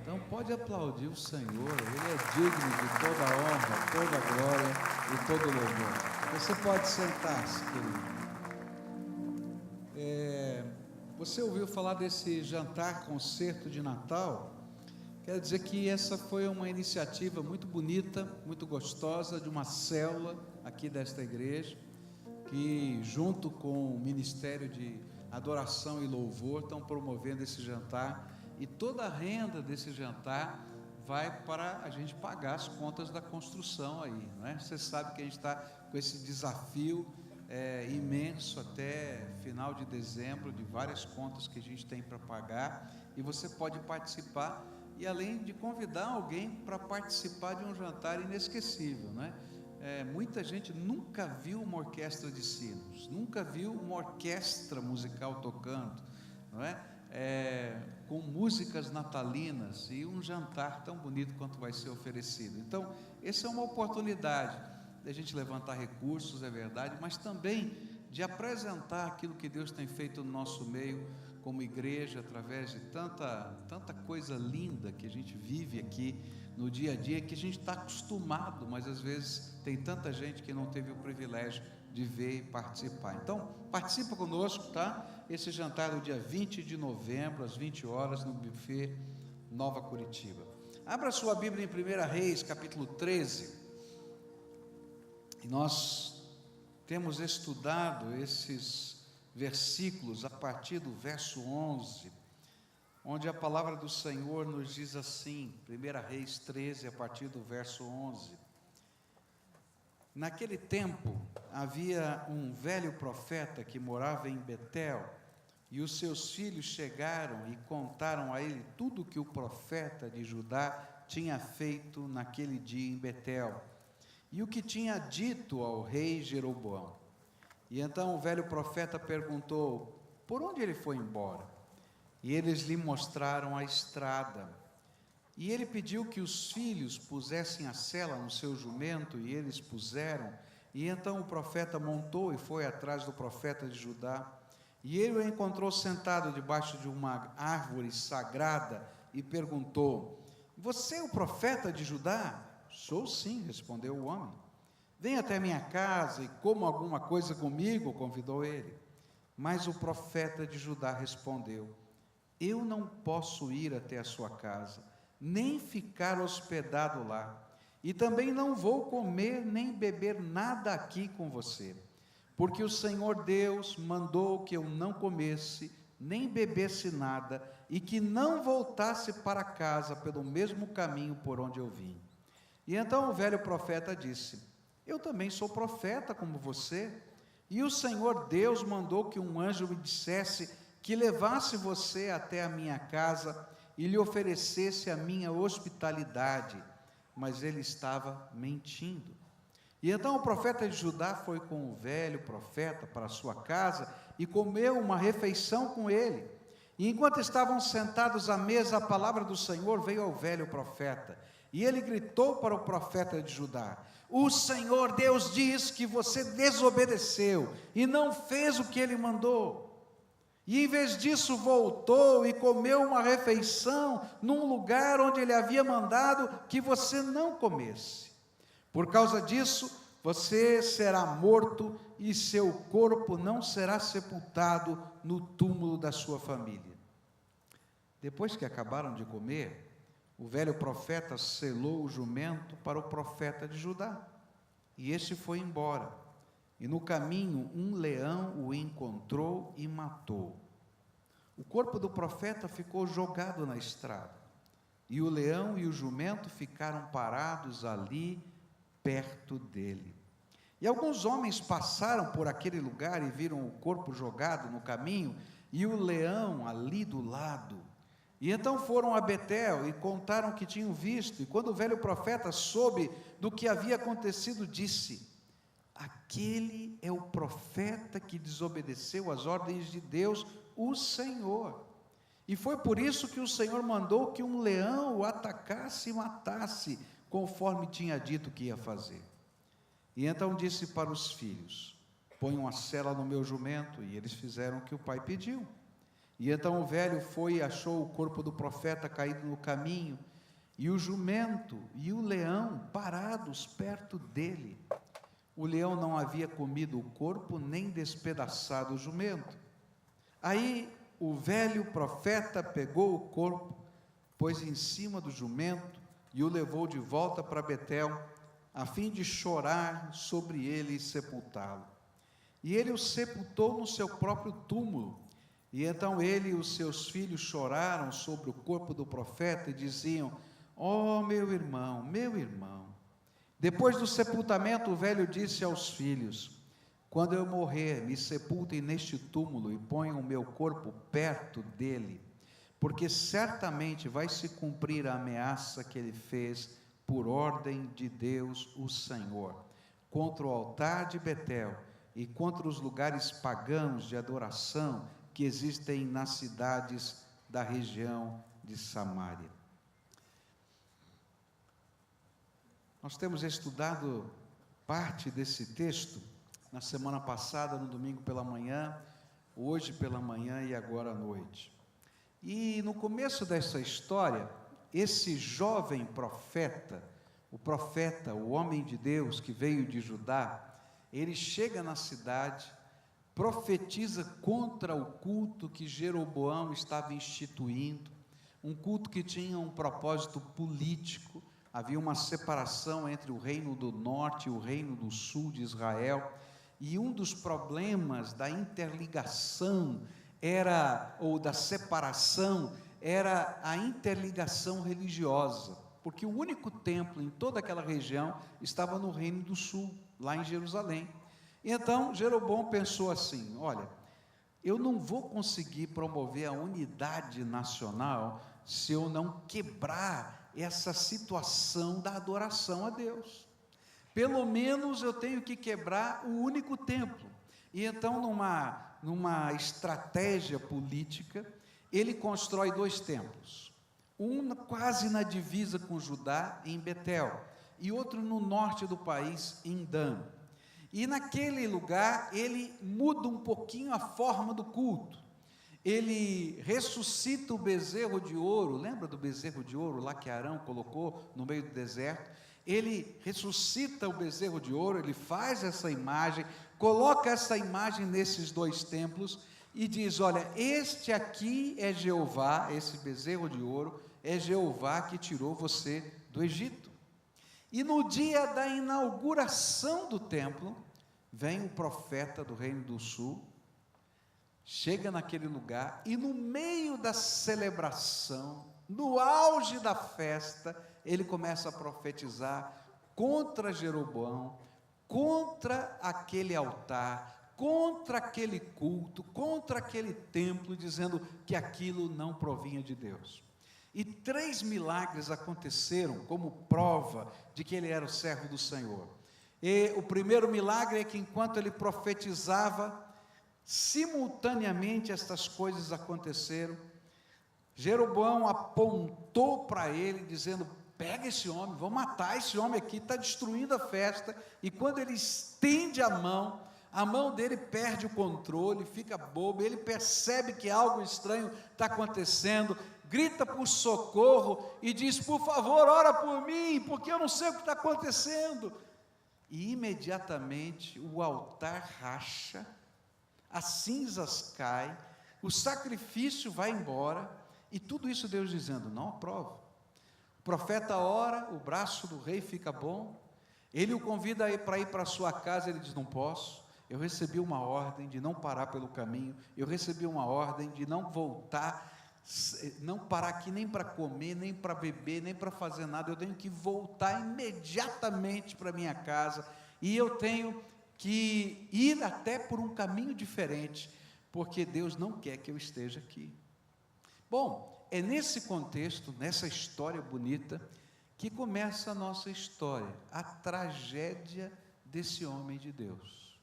Então pode aplaudir o Senhor, Ele é digno de toda a honra, toda a glória e todo o louvor. Você pode sentar-se, querido. Você ouviu falar desse jantar concerto de Natal? Quero dizer que essa foi uma iniciativa muito bonita, muito gostosa, de uma célula aqui desta igreja, que junto com o Ministério de Adoração e Louvor estão promovendo esse jantar, e toda a renda desse jantar vai para a gente pagar as contas da construção aí, não é? Você sabe que a gente está com esse desafio imenso até final de dezembro, de várias contas que a gente tem para pagar, e você pode participar, e além de convidar alguém para participar de um jantar inesquecível, não é? Muita gente nunca viu uma orquestra de sinos, nunca viu uma orquestra musical tocando, não é? Com músicas natalinas e um jantar tão bonito quanto vai ser oferecido. Então, essa é uma oportunidade de a gente levantar recursos, é verdade, mas também de apresentar aquilo que Deus tem feito no nosso meio, como igreja, através de tanta coisa linda que a gente vive aqui no dia a dia, que a gente está acostumado, mas às vezes tem tanta gente que não teve o privilégio de ver e participar. Então, participa conosco, tá? Esse jantar é o dia 20 de novembro, às 20 horas, no buffet Nova Curitiba. Abra sua Bíblia em 1 Reis, capítulo 13. E nós temos estudado esses versículos a partir do verso 11, onde a palavra do Senhor nos diz assim, 1 Reis 13, a partir do verso 11. Naquele tempo, havia um velho profeta que morava em Betel, e os seus filhos chegaram e contaram a ele tudo o que o profeta de Judá tinha feito naquele dia em Betel, e o que tinha dito ao rei Jeroboão. E então o velho profeta perguntou, por onde ele foi embora? E eles lhe mostraram a estrada. E ele pediu que os filhos pusessem a sela no seu jumento, e eles puseram. E então o profeta montou e foi atrás do profeta de Judá. E ele o encontrou sentado debaixo de uma árvore sagrada e perguntou, você é o profeta de Judá? Sou sim, respondeu o homem. Vem até minha casa e coma alguma coisa comigo, convidou ele. Mas o profeta de Judá respondeu, eu não posso ir até a sua casa, nem ficar hospedado lá, e também não vou comer nem beber nada aqui com você, porque o Senhor Deus mandou que eu não comesse, nem bebesse nada, e que não voltasse para casa pelo mesmo caminho por onde eu vim. E então o velho profeta disse, eu também sou profeta como você, e o Senhor Deus mandou que um anjo me dissesse que levasse você até a minha casa e lhe oferecesse a minha hospitalidade, mas ele estava mentindo. E então o profeta de Judá foi com o velho profeta para a sua casa e comeu uma refeição com ele. E enquanto estavam sentados à mesa, a palavra do Senhor veio ao velho profeta, e ele gritou para o profeta de Judá, o Senhor Deus diz que você desobedeceu e não fez o que ele mandou. E em vez disso voltou e comeu uma refeição num lugar onde ele havia mandado que você não comesse. Por causa disso, você será morto e seu corpo não será sepultado no túmulo da sua família. Depois que acabaram de comer, o velho profeta selou o jumento para o profeta de Judá, e este foi embora. E no caminho um leão o encontrou e matou. O corpo do profeta ficou jogado na estrada, e o leão e o jumento ficaram parados ali, perto dele. E alguns homens passaram por aquele lugar e viram o corpo jogado no caminho, e o leão ali do lado. E então foram a Betel e contaram o que tinham visto, e quando o velho profeta soube do que havia acontecido, disse, aquele é o profeta que desobedeceu às ordens de Deus, o Senhor. E foi por isso que o Senhor mandou que um leão o atacasse e matasse, conforme tinha dito que ia fazer. E então disse para os filhos, ponham a sela no meu jumento, e eles fizeram o que o pai pediu. E então o velho foi e achou o corpo do profeta caído no caminho, e o jumento e o leão parados perto dele. O leão não havia comido o corpo, nem despedaçado o jumento. Aí o velho profeta pegou o corpo, pôs em cima do jumento e o levou de volta para Betel, a fim de chorar sobre ele e sepultá-lo. E ele o sepultou no seu próprio túmulo. E então ele e os seus filhos choraram sobre o corpo do profeta e diziam, ó meu irmão, meu irmão. Depois do sepultamento, o velho disse aos filhos, quando eu morrer, me sepultem neste túmulo e ponham o meu corpo perto dele, porque certamente vai se cumprir a ameaça que ele fez por ordem de Deus, o Senhor, contra o altar de Betel e contra os lugares pagãos de adoração que existem nas cidades da região de Samaria. Nós temos estudado parte desse texto na semana passada, no domingo pela manhã, hoje pela manhã e agora à noite. E no começo dessa história, esse jovem profeta, o homem de Deus que veio de Judá, ele chega na cidade, profetiza contra o culto que Jeroboão estava instituindo, um culto que tinha um propósito político. Havia uma separação entre o reino do norte e o reino do sul de Israel, e um dos problemas da interligação ou da separação, era a interligação religiosa, porque o único templo em toda aquela região estava no reino do sul, lá em Jerusalém. E então Jeroboão pensou assim: olha, eu não vou conseguir promover a unidade nacional se eu não quebrar essa situação da adoração a Deus. Pelo menos eu tenho que quebrar o único templo. E então, numa estratégia política, ele constrói 2 templos, um quase na divisa com Judá, em Betel, e outro no norte do país, em Dan. E naquele lugar ele muda um pouquinho a forma do culto. Ele ressuscita o bezerro de ouro, lembra do bezerro de ouro lá que Arão colocou no meio do deserto? Ele ressuscita o bezerro de ouro, ele faz essa imagem, coloca essa imagem nesses 2 templos e diz: olha, este aqui é Jeová, esse bezerro de ouro é Jeová que tirou você do Egito. E no dia da inauguração do templo, vem o profeta do reino do sul, chega naquele lugar e no meio da celebração, no auge da festa, ele começa a profetizar contra Jeroboão, contra aquele altar, contra aquele culto, contra aquele templo, dizendo que aquilo não provinha de Deus. E 3 milagres aconteceram como prova de que ele era o servo do Senhor. E o primeiro milagre é que enquanto ele profetizava, simultaneamente estas coisas aconteceram. Jeroboão apontou para ele, dizendo: pega esse homem, vamos matar esse homem aqui, está destruindo a festa. E quando ele estende a mão dele perde o controle, fica bobo, ele percebe que algo estranho está acontecendo, grita por socorro e diz: por favor, ora por mim, porque eu não sei o que está acontecendo. E imediatamente o altar racha, as cinzas caem, o sacrifício vai embora, e tudo isso Deus dizendo: não aprovo. O profeta ora, o braço do rei fica bom, ele o convida para ir para a sua casa, ele diz: não posso, eu recebi uma ordem de não parar pelo caminho, eu recebi uma ordem de não voltar, não parar aqui nem para comer, nem para beber, nem para fazer nada, eu tenho que voltar imediatamente para minha casa, e eu tenho que ir até por um caminho diferente, porque Deus não quer que eu esteja aqui. Bom, é nesse contexto, nessa história bonita, que começa a nossa história, a tragédia desse homem de Deus.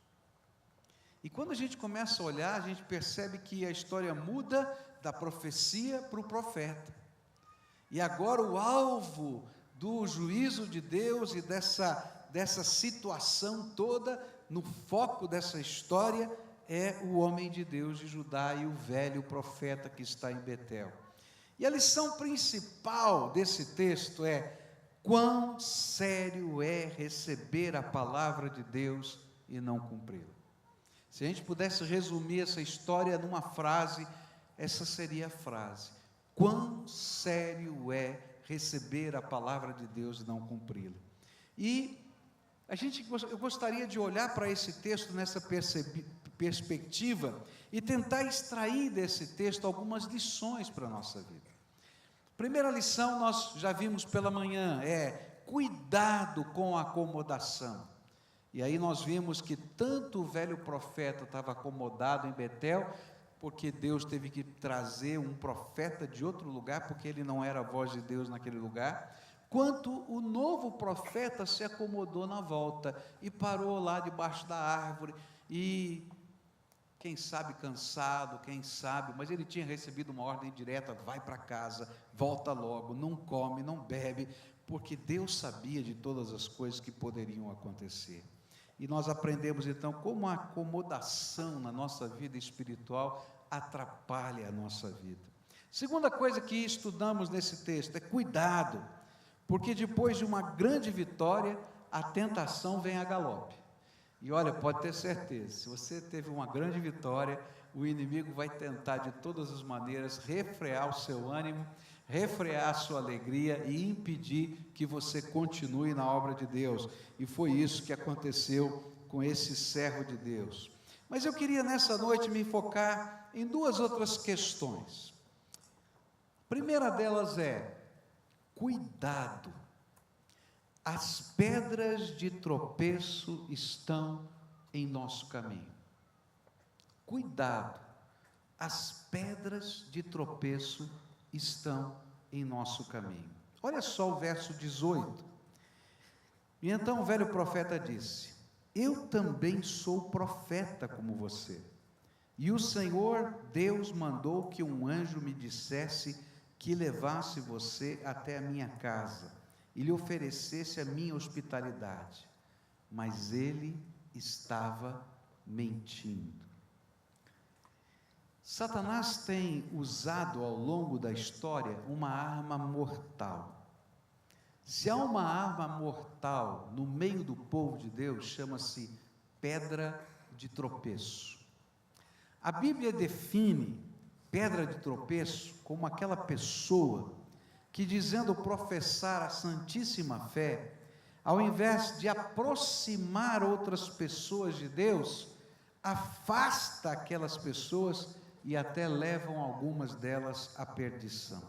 E quando a gente começa a olhar, a gente percebe que a história muda da profecia para o profeta. E agora o alvo do juízo de Deus e dessa situação toda, no foco dessa história, é o homem de Deus de Judá e o velho profeta que está em Betel. E a lição principal desse texto é: quão sério é receber a palavra de Deus e não cumpri-la. Se a gente pudesse resumir essa história numa frase, essa seria a frase: quão sério é receber a palavra de Deus e não cumpri-la. E eu gostaria de olhar para esse texto nessa perspectiva e tentar extrair desse texto algumas lições para a nossa vida. Primeira lição nós já vimos pela manhã, é cuidado com a acomodação. E aí nós vimos que tanto o velho profeta estava acomodado em Betel, porque Deus teve que trazer um profeta de outro lugar, porque ele não era a voz de Deus naquele lugar, quanto o novo profeta se acomodou na volta e parou lá debaixo da árvore, e quem sabe cansado, quem sabe, mas ele tinha recebido uma ordem direta: vai para casa, volta logo, não come, não bebe, porque Deus sabia de todas as coisas que poderiam acontecer. E nós aprendemos então como a acomodação na nossa vida espiritual atrapalha a nossa vida. Segunda coisa que estudamos nesse texto é cuidado, porque depois de uma grande vitória, a tentação vem a galope. E olha, pode ter certeza, se você teve uma grande vitória, o inimigo vai tentar de todas as maneiras refrear o seu ânimo, refrear a sua alegria e impedir que você continue na obra de Deus. E foi isso que aconteceu com esse servo de Deus. Mas eu queria nessa noite me focar em duas outras questões. A primeira delas é: cuidado. As pedras de tropeço estão em nosso caminho. Cuidado, as pedras de tropeço estão em nosso caminho. Olha só o verso 18. E então o velho profeta disse: eu também sou profeta como você. E o Senhor Deus mandou que um anjo me dissesse que levasse você até a minha casa e lhe oferecesse a minha hospitalidade. Mas ele estava mentindo. Satanás tem usado ao longo da história uma arma mortal. Se há uma arma mortal no meio do povo de Deus, chama-se pedra de tropeço. A Bíblia define pedra de tropeço como aquela pessoa que, dizendo professar a santíssima fé, ao invés de aproximar outras pessoas de Deus, afasta aquelas pessoas e até levam algumas delas à perdição.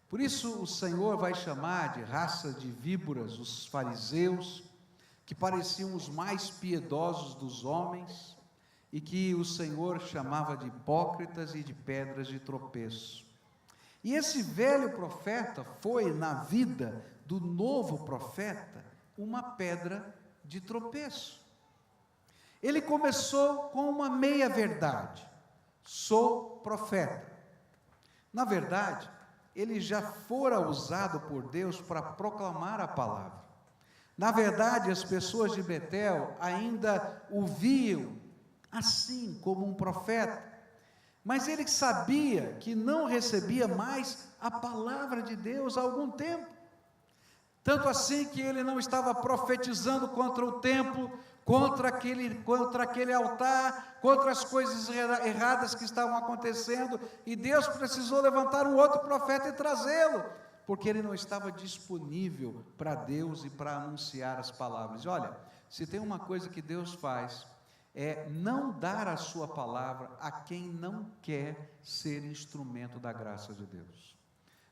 Por isso o Senhor vai chamar de raça de víboras os fariseus, que pareciam os mais piedosos dos homens, e que o Senhor chamava de hipócritas e de pedras de tropeço. E esse velho profeta foi, na vida do novo profeta, uma pedra de tropeço. Ele começou com uma meia-verdade: sou profeta. Na verdade, ele já fora usado por Deus para proclamar a palavra. Na verdade, as pessoas de Betel ainda o viam assim, como um profeta. Mas ele sabia que não recebia mais a palavra de Deus há algum tempo. Tanto assim que ele não estava profetizando contra o templo, contra aquele altar, contra as coisas erradas que estavam acontecendo, e Deus precisou levantar um outro profeta e trazê-lo, porque ele não estava disponível para Deus e para anunciar as palavras. E olha, se tem uma coisa que Deus faz, é não dar a sua palavra a quem não quer ser instrumento da graça de Deus.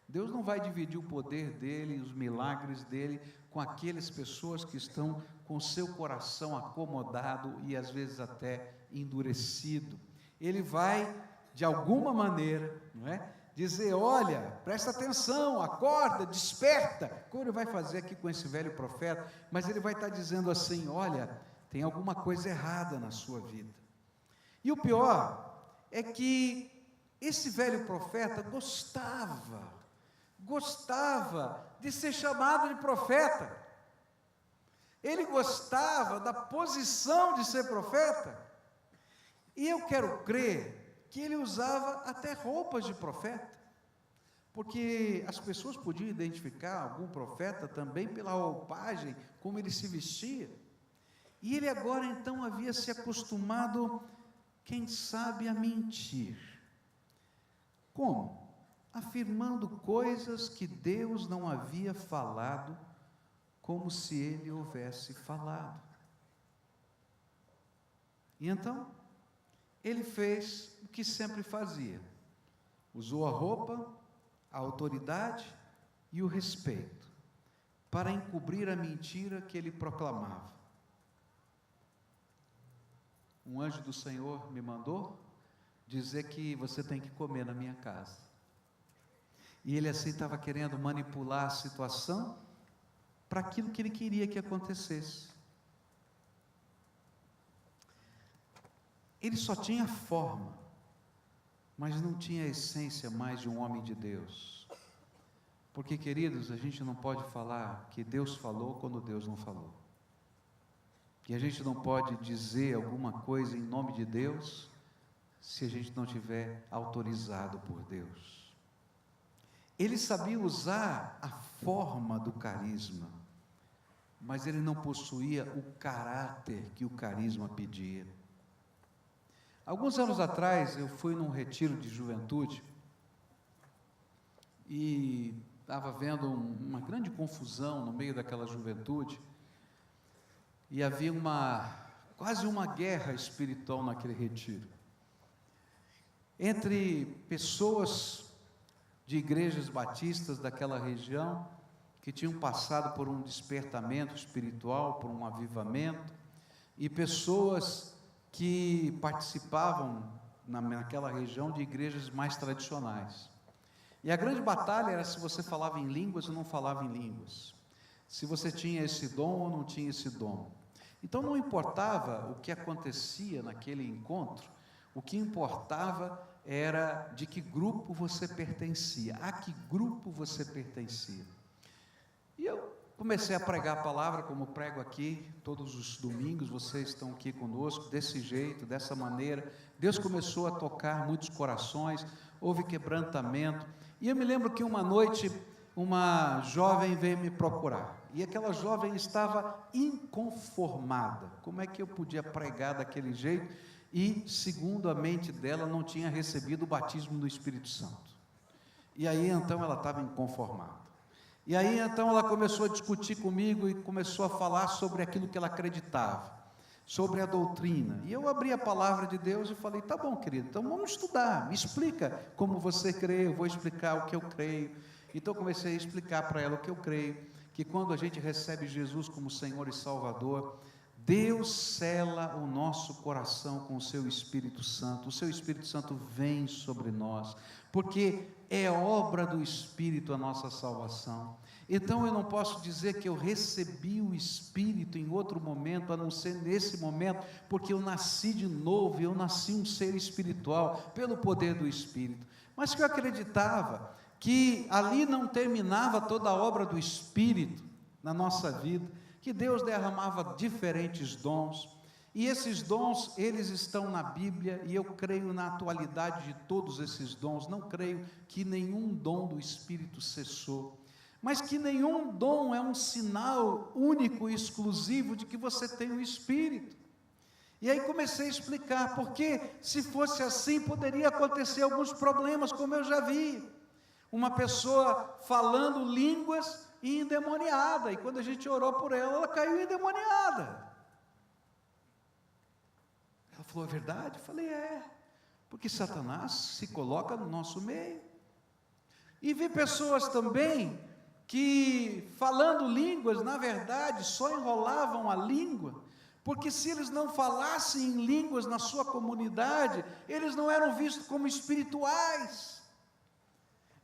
Deus não vai dividir o poder dele, os milagres dele, com aquelas pessoas que estão com o seu coração acomodado e às vezes até endurecido. Ele vai, de alguma maneira, não é, dizer: olha, presta atenção, acorda, desperta. Como ele vai fazer aqui com esse velho profeta? Mas ele vai estar dizendo assim: olha, tem alguma coisa errada na sua vida. E o pior é que esse velho profeta gostava de ser chamado de profeta. Ele gostava da posição de ser profeta. E eu quero crer que ele usava até roupas de profeta, porque as pessoas podiam identificar algum profeta também pela roupagem, como ele se vestia. E ele agora então havia se acostumado, quem sabe, a mentir. Como? Afirmando coisas que Deus não havia falado, como se ele houvesse falado. E então, ele fez o que sempre fazia: usou a roupa, a autoridade e o respeito, para encobrir a mentira que ele proclamava. Um anjo do Senhor me mandou dizer que você tem que comer na minha casa. E ele assim estava querendo manipular a situação para aquilo que ele queria que acontecesse. Ele só tinha forma, mas não tinha a essência mais de um homem de Deus. Porque, queridos, a gente não pode falar que Deus falou quando Deus não falou. E a gente não pode dizer alguma coisa em nome de Deus se a gente não tiver autorizado por Deus. Ele sabia usar a forma do carisma, mas ele não possuía o caráter que o carisma pedia. Alguns anos atrás, eu fui num retiro de juventude e estava vendo uma grande confusão no meio daquela juventude, e havia quase uma guerra espiritual naquele retiro, entre pessoas de igrejas batistas daquela região, que tinham passado por um despertamento espiritual, por um avivamento, e pessoas que participavam naquela região de igrejas mais tradicionais. E a grande batalha era se você falava em línguas ou não falava em línguas, se você tinha esse dom ou não tinha esse dom. Então não importava o que acontecia naquele encontro, o que importava era de que grupo você pertencia, a que grupo você pertencia. E eu comecei a pregar a palavra como prego aqui, todos os domingos, vocês estão aqui conosco, desse jeito, dessa maneira. Deus começou a tocar muitos corações, houve quebrantamento. E eu me lembro que uma noite, uma jovem veio me procurar, e aquela jovem estava inconformada. Como é que eu podia pregar daquele jeito? E, segundo a mente dela, não tinha recebido o batismo do Espírito Santo. E aí, então, ela estava inconformada. E aí, então, ela começou a discutir comigo e começou a falar sobre aquilo que ela acreditava, sobre a doutrina. E eu abri a palavra de Deus e falei: tá bom, querido, então vamos estudar, me explica como você crê, eu vou explicar o que eu creio. Então, eu comecei a explicar para ela o que eu creio, que quando a gente recebe Jesus como Senhor e Salvador, Deus sela o nosso coração com o seu Espírito Santo. O seu Espírito Santo vem sobre nós, porque é obra do Espírito a nossa salvação. Então eu não posso dizer que eu recebi o Espírito em outro momento, a não ser nesse momento, porque eu nasci de novo, eu nasci um ser espiritual, pelo poder do Espírito. Mas que eu acreditava que ali não terminava toda a obra do Espírito na nossa vida, que Deus derramava diferentes dons, e esses dons, eles estão na Bíblia, e eu creio na atualidade de todos esses dons. Não creio que nenhum dom do Espírito cessou, mas que nenhum dom é um sinal único e exclusivo de que você tem o Espírito. E aí comecei a explicar, porque se fosse assim, poderia acontecer alguns problemas, como eu já vi. Uma pessoa falando línguas e endemoniada, e quando a gente orou por ela, ela caiu endemoniada. Ela falou: é verdade? Eu falei: é, porque Satanás se coloca no nosso meio. E vi pessoas também que, falando línguas, na verdade, só enrolavam a língua, porque se eles não falassem em línguas na sua comunidade, eles não eram vistos como espirituais.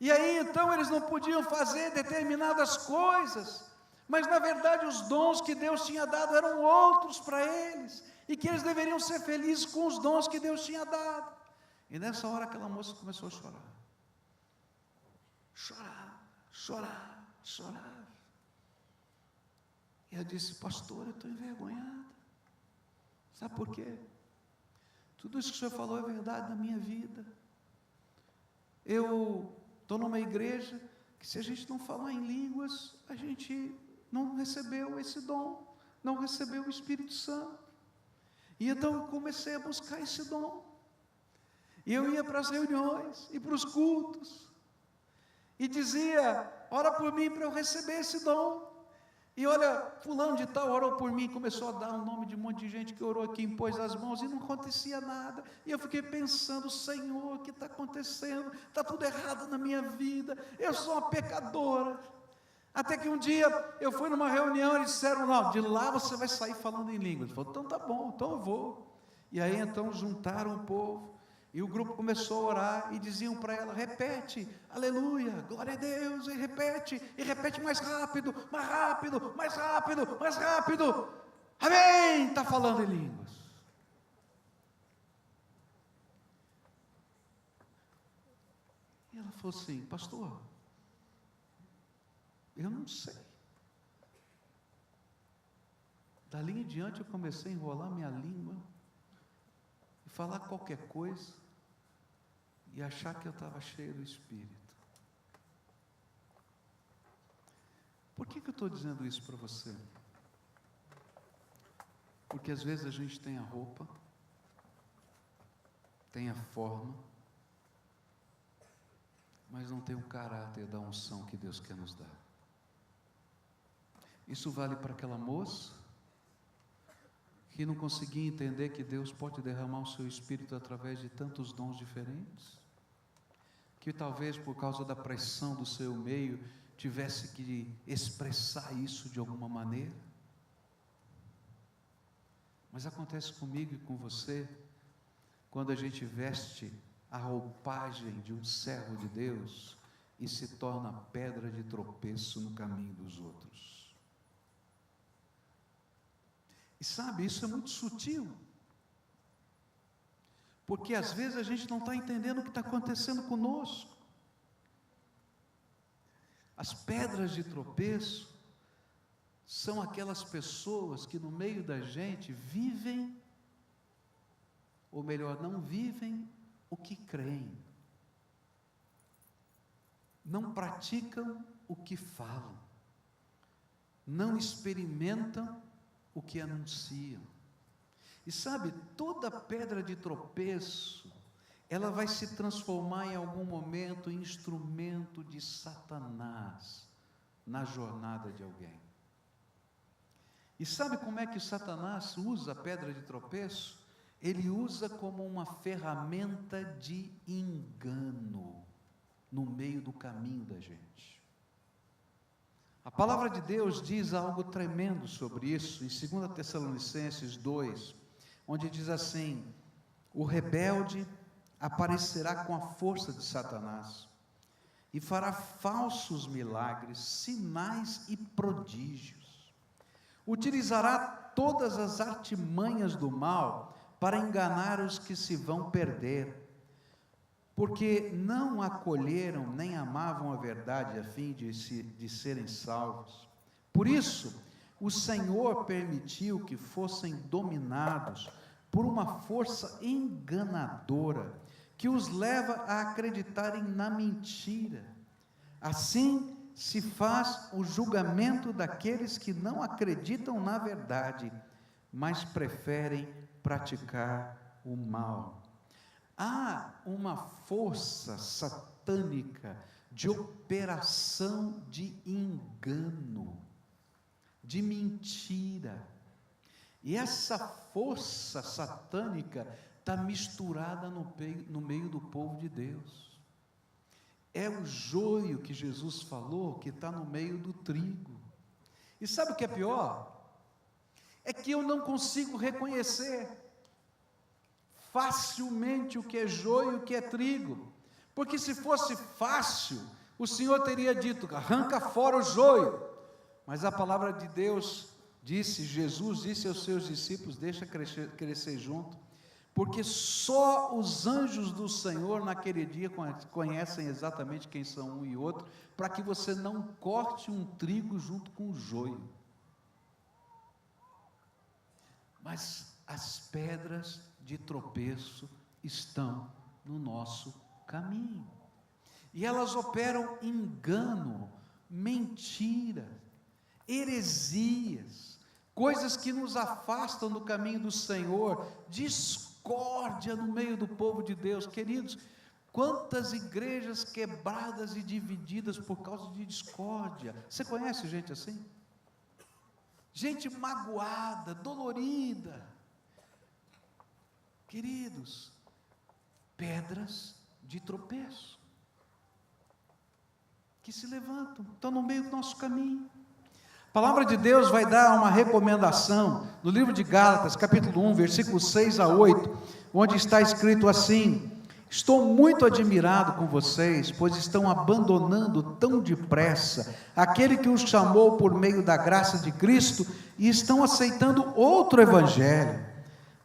E aí então eles não podiam fazer determinadas coisas, mas na verdade os dons que Deus tinha dado eram outros para eles, e que eles deveriam ser felizes com os dons que Deus tinha dado. E nessa hora aquela moça começou a chorar. E eu disse: pastor, eu estou envergonhada. Sabe por quê? Tudo isso que o senhor falou é verdade na minha vida. Eu estou numa igreja que, se a gente não falar em línguas, a gente não recebeu esse dom, não recebeu o Espírito Santo. E então eu comecei a buscar esse dom, e eu ia para as reuniões e para os cultos, e dizia: ora por mim para eu receber esse dom. E olha, fulano de tal orou por mim, começou a dar o nome de um monte de gente que orou aqui, impôs as mãos, e não acontecia nada. E eu fiquei pensando: Senhor, o que está acontecendo? Está tudo errado na minha vida, eu sou uma pecadora. Até que um dia eu fui numa reunião e eles disseram: não, de lá você vai sair falando em línguas. Eu falei: então tá bom, então eu vou. E aí então juntaram o povo, e o grupo começou a orar, e diziam para ela: repete, aleluia, glória a Deus, e repete mais rápido, mais rápido, mais rápido, mais rápido, amém, está falando em línguas. E ela falou assim: pastor, eu não sei. Dali em diante eu comecei a enrolar minha língua, e falar qualquer coisa, e achar que eu estava cheio do Espírito. Por que eu estou dizendo isso para você? Porque às vezes a gente tem a roupa, tem a forma, mas não tem o caráter da unção que Deus quer nos dar. Isso vale para aquela moça que não conseguia entender que Deus pode derramar o seu Espírito através de tantos dons diferentes, que talvez por causa da pressão do seu meio tivesse que expressar isso de alguma maneira. Mas acontece comigo e com você, quando a gente veste a roupagem de um servo de Deus e se torna pedra de tropeço no caminho dos outros. E sabe, isso é muito sutil, porque às vezes a gente não está entendendo o que está acontecendo conosco. As pedras de tropeço são aquelas pessoas que no meio da gente vivem, ou melhor, não vivem o que creem, não praticam o que falam, não experimentam o que anunciam. E sabe, toda pedra de tropeço, ela vai se transformar em algum momento em instrumento de Satanás na jornada de alguém. E sabe como é que Satanás usa a pedra de tropeço? Ele usa como uma ferramenta de engano no meio do caminho da gente. A palavra de Deus diz algo tremendo sobre isso, em 2 Tessalonicenses 2, onde diz assim: o rebelde aparecerá com a força de Satanás e fará falsos milagres, sinais e prodígios. Utilizará todas as artimanhas do mal para enganar os que se vão perder, porque não acolheram nem amavam a verdade a fim de serem salvos. Por isso, o Senhor permitiu que fossem dominados por uma força enganadora, que os leva a acreditarem na mentira. Assim se faz o julgamento daqueles que não acreditam na verdade, mas preferem praticar o mal. Há uma força satânica de operação de engano, de mentira. E essa força satânica está misturada no meio do povo de Deus. É o joio que Jesus falou que está no meio do trigo. E sabe o que é pior? É que eu não consigo reconhecer facilmente o que é joio e o que é trigo, porque se fosse fácil, o Senhor teria dito: arranca fora o joio. Mas a palavra de Deus disse, Jesus disse aos seus discípulos: deixa crescer junto, porque só os anjos do Senhor naquele dia conhecem exatamente quem são um e outro, para que você não corte um trigo junto com o joio. Mas as pedras de tropeço estão no nosso caminho, e elas operam engano, mentira, heresias, coisas que nos afastam do caminho do Senhor, discórdia no meio do povo de Deus. Queridos, quantas igrejas quebradas e divididas por causa de discórdia. Você conhece gente assim? Gente magoada, dolorida. Queridos, pedras de tropeço que se levantam, estão no meio do nosso caminho. A palavra de Deus vai dar uma recomendação no livro de Gálatas, capítulo 1, versículos 6 a 8, onde está escrito assim: estou muito admirado com vocês, pois estão abandonando tão depressa aquele que os chamou por meio da graça de Cristo e estão aceitando outro evangelho.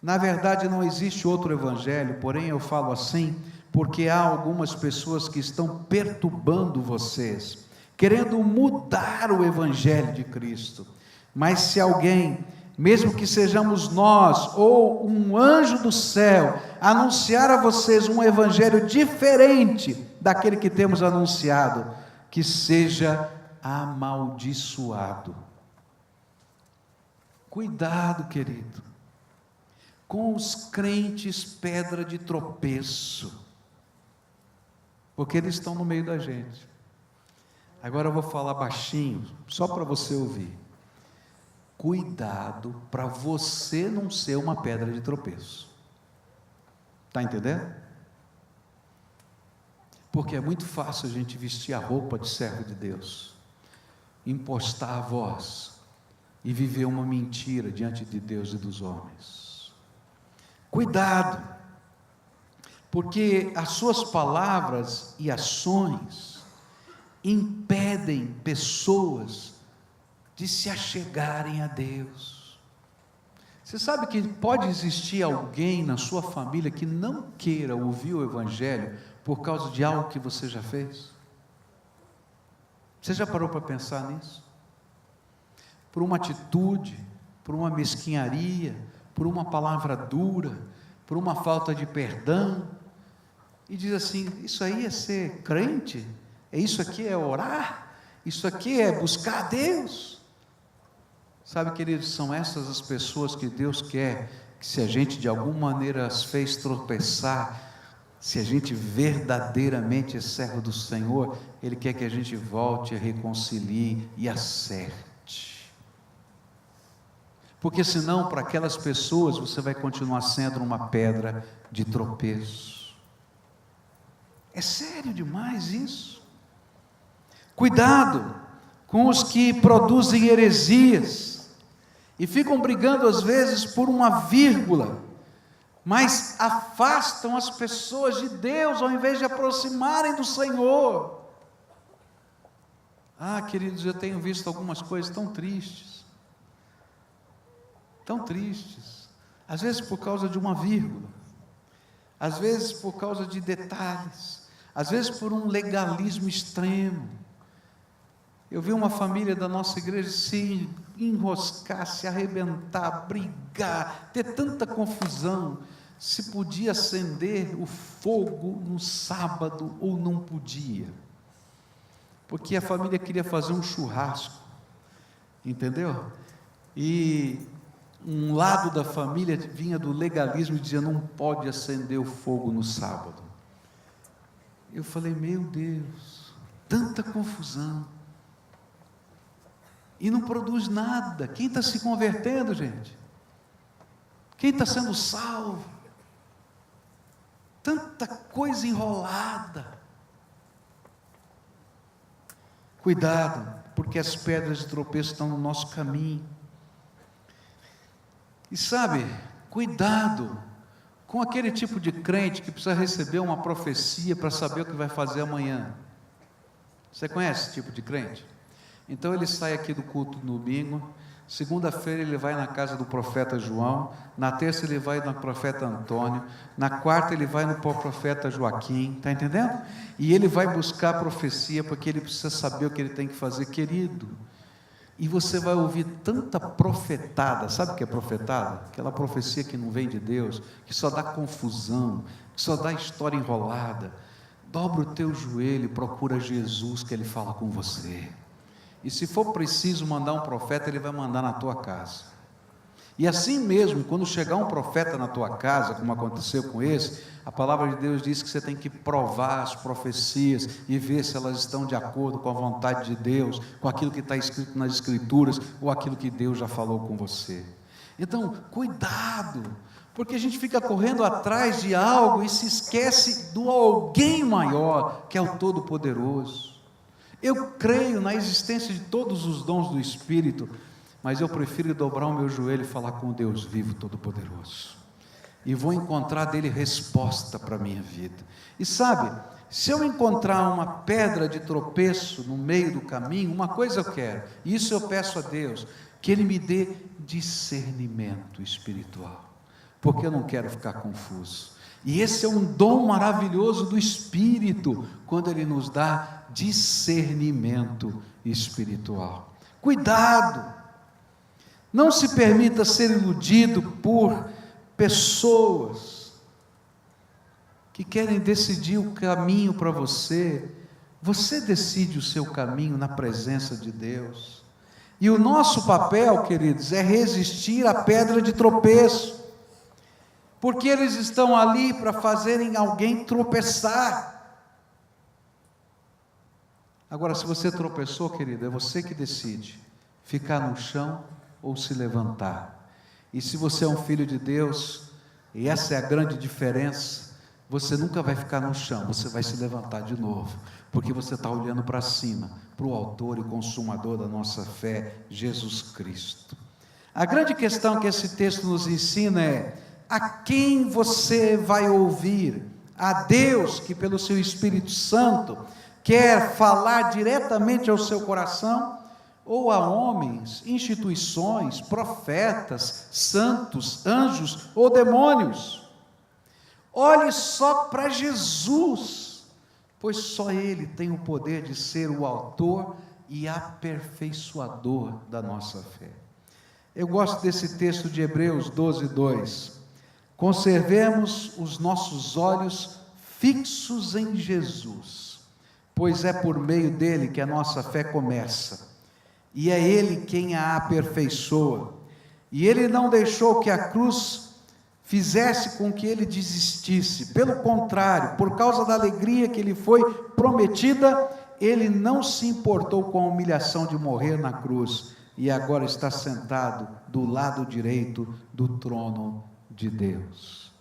Na verdade, não existe outro evangelho, porém eu falo assim, porque há algumas pessoas que estão perturbando vocês, querendo mudar o evangelho de Cristo. Mas se alguém, mesmo que sejamos nós, ou um anjo do céu, anunciar a vocês um evangelho diferente daquele que temos anunciado, que seja amaldiçoado. Cuidado, querido. com os crentes pedra de tropeço, porque eles estão no meio da gente. Agora eu vou falar baixinho, só para você ouvir. Cuidado para você não ser uma pedra de tropeço. Está entendendo? Porque é muito fácil a gente vestir a roupa de servo de Deus, impostar a voz e viver uma mentira diante de Deus e dos homens. Cuidado, porque as suas palavras e ações impedem pessoas de se achegarem a Deus. Você sabe que pode existir alguém na sua família que não queira ouvir o Evangelho por causa de algo que você já fez? Você já parou para pensar nisso? Por uma atitude, por uma mesquinharia, por uma palavra dura, por uma falta de perdão, e diz assim: isso aí é ser crente? Isso aqui é orar? Isso aqui é buscar a Deus? Sabe, queridos, são essas as pessoas que Deus quer que, se a gente de alguma maneira as fez tropeçar, se a gente verdadeiramente é servo do Senhor, Ele quer que a gente volte, reconcilie e acerte. Porque senão, para aquelas pessoas, você vai continuar sendo uma pedra de tropeço. É sério demais isso. Cuidado com os que produzem heresias e ficam brigando às vezes por uma vírgula, mas afastam as pessoas de Deus ao invés de aproximarem do Senhor. Ah, queridos, eu tenho visto algumas coisas tão tristes, às vezes por causa de uma vírgula, às vezes por causa de detalhes, às vezes por um legalismo extremo. Eu vi uma família da nossa igreja se enroscar, se arrebentar, brigar, ter tanta confusão, se podia acender o fogo no sábado ou não podia, porque a família queria fazer um churrasco, entendeu? E um lado da família vinha do legalismo e dizia: não pode acender o fogo no sábado. Eu falei: meu Deus, tanta confusão, e não produz nada. Quem está se convertendo, gente? Quem está sendo salvo? Tanta coisa enrolada. Cuidado, porque as pedras de tropeço estão no nosso caminho. E sabe, cuidado com aquele tipo de crente que precisa receber uma profecia para saber o que vai fazer amanhã. Você conhece esse tipo de crente? Então ele sai aqui do culto no domingo, segunda-feira ele vai na casa do profeta João, na terça ele vai no profeta Antônio, na quarta ele vai no profeta Joaquim, está entendendo? E ele vai buscar profecia, porque ele precisa saber o que ele tem que fazer, querido. E você vai ouvir tanta profetada. Sabe o que é profetada? Aquela profecia que não vem de Deus, que só dá confusão, que só dá história enrolada. Dobra o teu joelho e procura Jesus, que Ele fala com você. E se for preciso mandar um profeta, Ele vai mandar na tua casa. E assim mesmo, quando chegar um profeta na tua casa, como aconteceu com esse, a palavra de Deus diz que você tem que provar as profecias e ver se elas estão de acordo com a vontade de Deus, com aquilo que está escrito nas Escrituras, ou aquilo que Deus já falou com você. Então, cuidado, porque a gente fica correndo atrás de algo e se esquece do alguém maior, que é o Todo-Poderoso. Eu creio na existência de todos os dons do Espírito, mas eu prefiro dobrar o meu joelho e falar com o Deus vivo, Todo-Poderoso, e vou encontrar dele resposta para a minha vida. E sabe, se eu encontrar uma pedra de tropeço no meio do caminho, uma coisa eu quero, e isso eu peço a Deus, que Ele me dê discernimento espiritual, porque eu não quero ficar confuso. E esse é um dom maravilhoso do Espírito, quando Ele nos dá discernimento espiritual. Cuidado! Não se permita ser iludido por pessoas que querem decidir o caminho para você. Você decide o seu caminho na presença de Deus. E o nosso papel, queridos, é resistir à pedra de tropeço. porque eles estão ali para fazerem alguém tropeçar. Agora, se você tropeçou, querido, é você que decide ficar no chão ou se levantar. E se você é um filho de Deus, e essa é a grande diferença, você nunca vai ficar no chão, você vai se levantar de novo, porque você está olhando para cima, para o autor e consumador da nossa fé, Jesus Cristo. A grande questão que esse texto nos ensina é: a quem você vai ouvir? A Deus, que pelo seu Espírito Santo quer falar diretamente ao seu coração, ou a homens, instituições, profetas, santos, anjos ou demônios? Olhe só para Jesus, pois só Ele tem o poder de ser o autor e aperfeiçoador da nossa fé. Eu gosto desse texto de Hebreus 12:2. Conservemos os nossos olhos fixos em Jesus, pois é por meio dele que a nossa fé começa, e é ele quem a aperfeiçoa. E ele não deixou que a cruz fizesse com que ele desistisse, pelo contrário, por causa da alegria que lhe foi prometida, ele não se importou com a humilhação de morrer na cruz, e agora está sentado do lado direito do trono de Deus.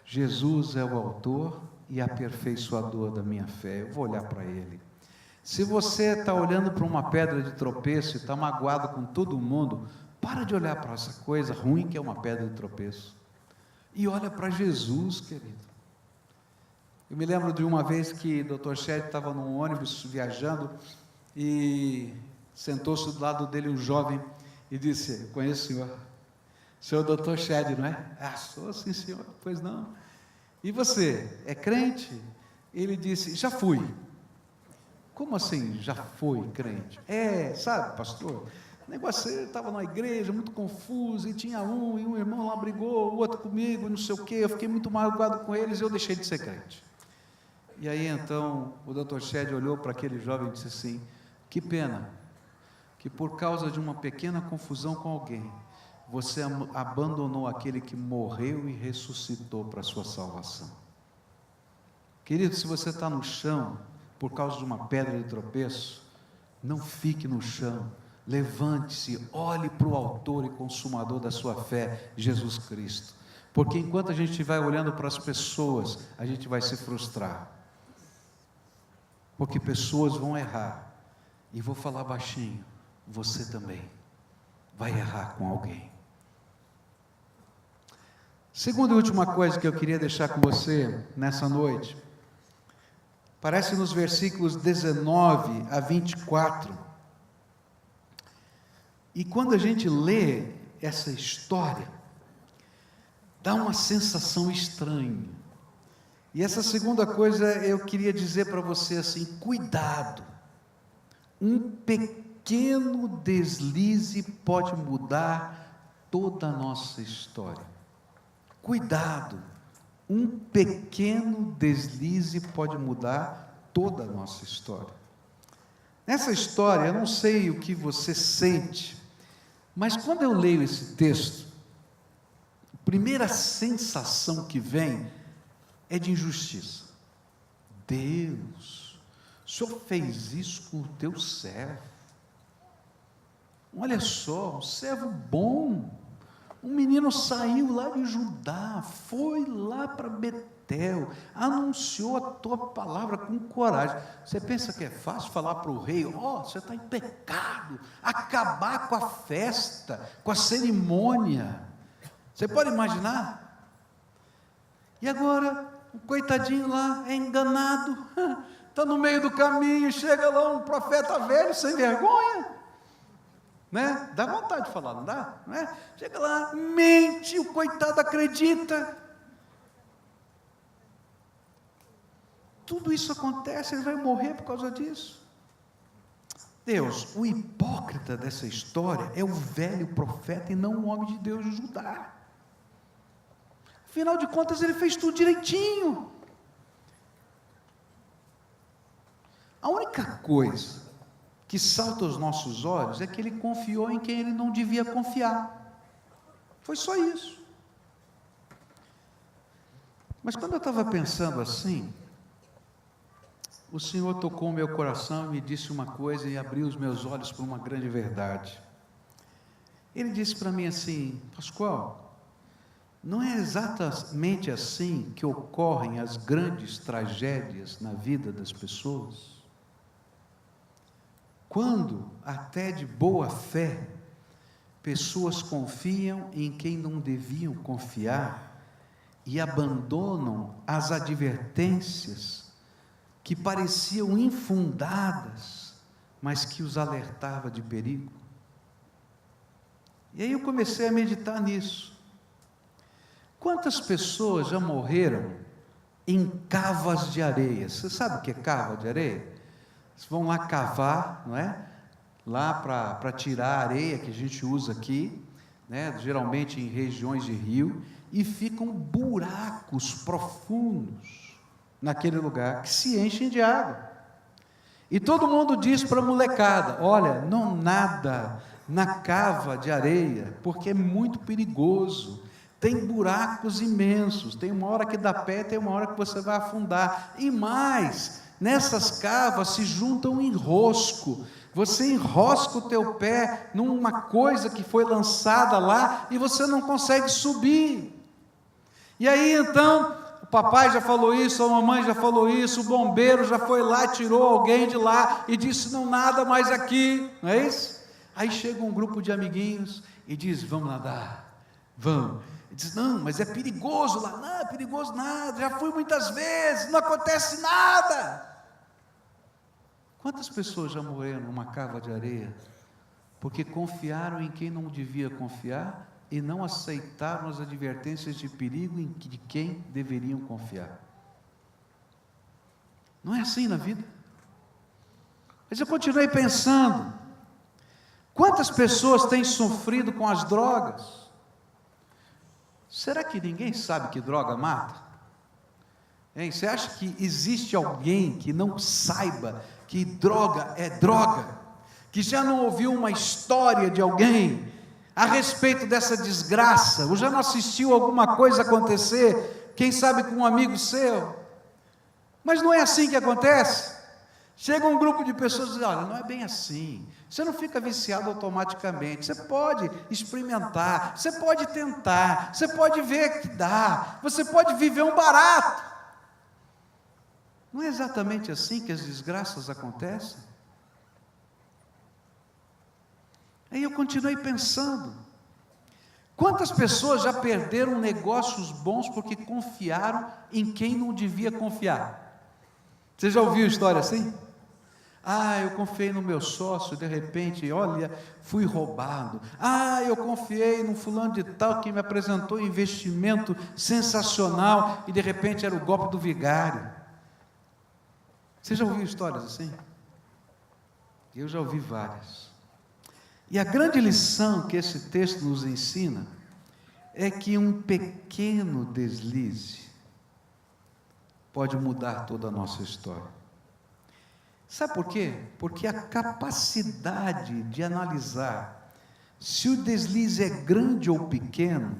Jesus é o autor e aperfeiçoador da minha fé. Eu vou olhar para Ele. Se você está olhando para uma pedra de tropeço e está magoado com todo mundo, para de olhar para essa coisa ruim que é uma pedra de tropeço e olha para Jesus, querido. Eu me lembro de uma vez que o Dr. Shed estava num ônibus viajando e sentou-se do lado dele um jovem e disse: conheço o senhor Dr. Shed, não é? Ah, sou sim, senhor. Pois não. E você, é crente? Ele disse: já fui. Como assim, já foi crente? Sabe, pastor, o negócio, eu estava na igreja, muito confuso, e tinha e um irmão lá brigou, o outro comigo, não sei o quê, eu fiquei muito magoado com eles, e eu deixei de ser crente. E aí, então, o Dr. Shed olhou para aquele jovem e disse assim: que pena, que por causa de uma pequena confusão com alguém, você abandonou aquele que morreu e ressuscitou para a sua salvação. Querido, se você está no chão, por causa de uma pedra de tropeço, não fique no chão, levante-se, olhe para o autor e consumador da sua fé, Jesus Cristo, porque enquanto a gente vai olhando para as pessoas, a gente vai se frustrar, porque pessoas vão errar, e vou falar baixinho, você também vai errar com alguém. Segunda e última coisa que eu queria deixar com você nessa noite, aparece nos versículos 19 a 24. E quando a gente lê essa história, dá uma sensação estranha. E essa segunda coisa eu queria dizer para você assim: cuidado. Um pequeno deslize pode mudar toda a nossa história. Cuidado. Um pequeno deslize pode mudar toda a nossa história. Nessa história, eu não sei o que você sente, mas quando eu leio esse texto, a primeira sensação que vem é de injustiça. Deus, o Senhor fez isso com o teu servo. Olha só, um servo bom. Um menino saiu lá de Judá, foi lá para Betel, anunciou a tua palavra com coragem. Você pensa que é fácil falar para o rei: você está em pecado, acabar com a festa, com a cerimônia? Você pode imaginar? E agora, o coitadinho lá é enganado, está no meio do caminho, chega lá um profeta velho sem vergonha, né? Dá vontade de falar, não dá? Não é? Chega lá, mente, o coitado acredita. Tudo isso acontece, ele vai morrer por causa disso. Deus, o hipócrita dessa história é o velho profeta e não o homem de Deus de Judá. Afinal de contas, ele fez tudo direitinho. A única coisa que salta aos nossos olhos é que ele confiou em quem ele não devia confiar. Foi só isso. Mas quando eu estava pensando assim, o Senhor tocou o meu coração e me disse uma coisa e abriu os meus olhos para uma grande verdade. Ele disse para mim assim: Pascoal, não é exatamente assim que ocorrem as grandes tragédias na vida das pessoas? Quando, até de boa fé, pessoas confiam em quem não deviam confiar e abandonam as advertências que pareciam infundadas, mas que os alertava de perigo. E aí eu comecei a meditar nisso. Quantas pessoas já morreram em cavas de areia? Você sabe o que é cava de areia? Vocês vão lá cavar, não é? Lá para tirar a areia que a gente usa aqui, né? Geralmente em regiões de rio, e ficam buracos profundos naquele lugar que se enchem de água. E todo mundo diz para a molecada: olha, não nada na cava de areia, porque é muito perigoso. Tem buracos imensos, tem uma hora que dá pé, tem uma hora que você vai afundar. E mais, nessas cavas se junta um enrosco. Você enrosca o teu pé numa coisa que foi lançada lá e você não consegue subir. E aí então, o papai já falou isso, a mamãe já falou isso, o bombeiro já foi lá, tirou alguém de lá e disse: não nada mais aqui, não é isso? Aí chega um grupo de amiguinhos e diz: vamos nadar, vamos. E diz: não, mas é perigoso lá. Não, é perigoso nada, já fui muitas vezes, não acontece nada. Quantas pessoas já morreram numa cava de areia porque confiaram em quem não devia confiar e não aceitaram as advertências de perigo de quem deveriam confiar? Não é assim na vida? Mas eu continuei pensando: quantas pessoas têm sofrido com as drogas? Será que ninguém sabe que droga mata? Hein? Você acha que existe alguém que não saiba que droga é droga? Que já não ouviu uma história de alguém a respeito dessa desgraça? Ou já não assistiu alguma coisa acontecer, quem sabe com um amigo seu? Mas não é assim que acontece. Chega um grupo de pessoas e diz: olha, não é bem assim. Você não fica viciado automaticamente. Você pode experimentar, você pode tentar, você pode ver que dá, você pode viver um barato. Não é exatamente assim que as desgraças acontecem? Aí eu continuei pensando: quantas pessoas já perderam negócios bons porque confiaram em quem não devia confiar? Você já ouviu história assim? Ah, eu confiei no meu sócio, de repente, olha, fui roubado. Ah, eu confiei no fulano de tal que me apresentou um investimento sensacional e de repente era o golpe do vigário. Você já ouviu histórias assim? Eu já ouvi várias. E a grande lição que esse texto nos ensina é que um pequeno deslize pode mudar toda a nossa história. Sabe por quê? Porque a capacidade de analisar se o deslize é grande ou pequeno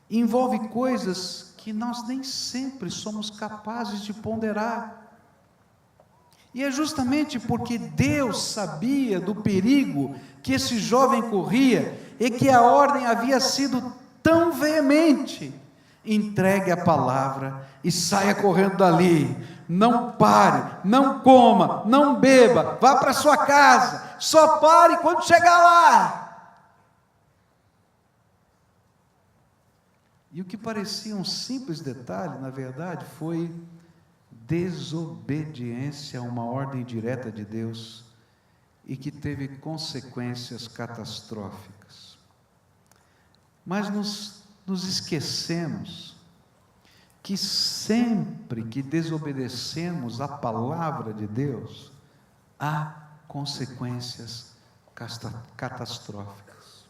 envolve coisas que nós nem sempre somos capazes de ponderar. E é justamente porque Deus sabia do perigo que esse jovem corria e que a ordem havia sido tão veemente: entregue a palavra e saia correndo dali. Não pare, não coma, não beba, vá para sua casa, só pare quando chegar lá. E o que parecia um simples detalhe, na verdade, foi desobediência a uma ordem direta de Deus e que teve consequências catastróficas. Mas nos esquecemos que sempre que desobedecemos a palavra de Deus, há consequências catastróficas.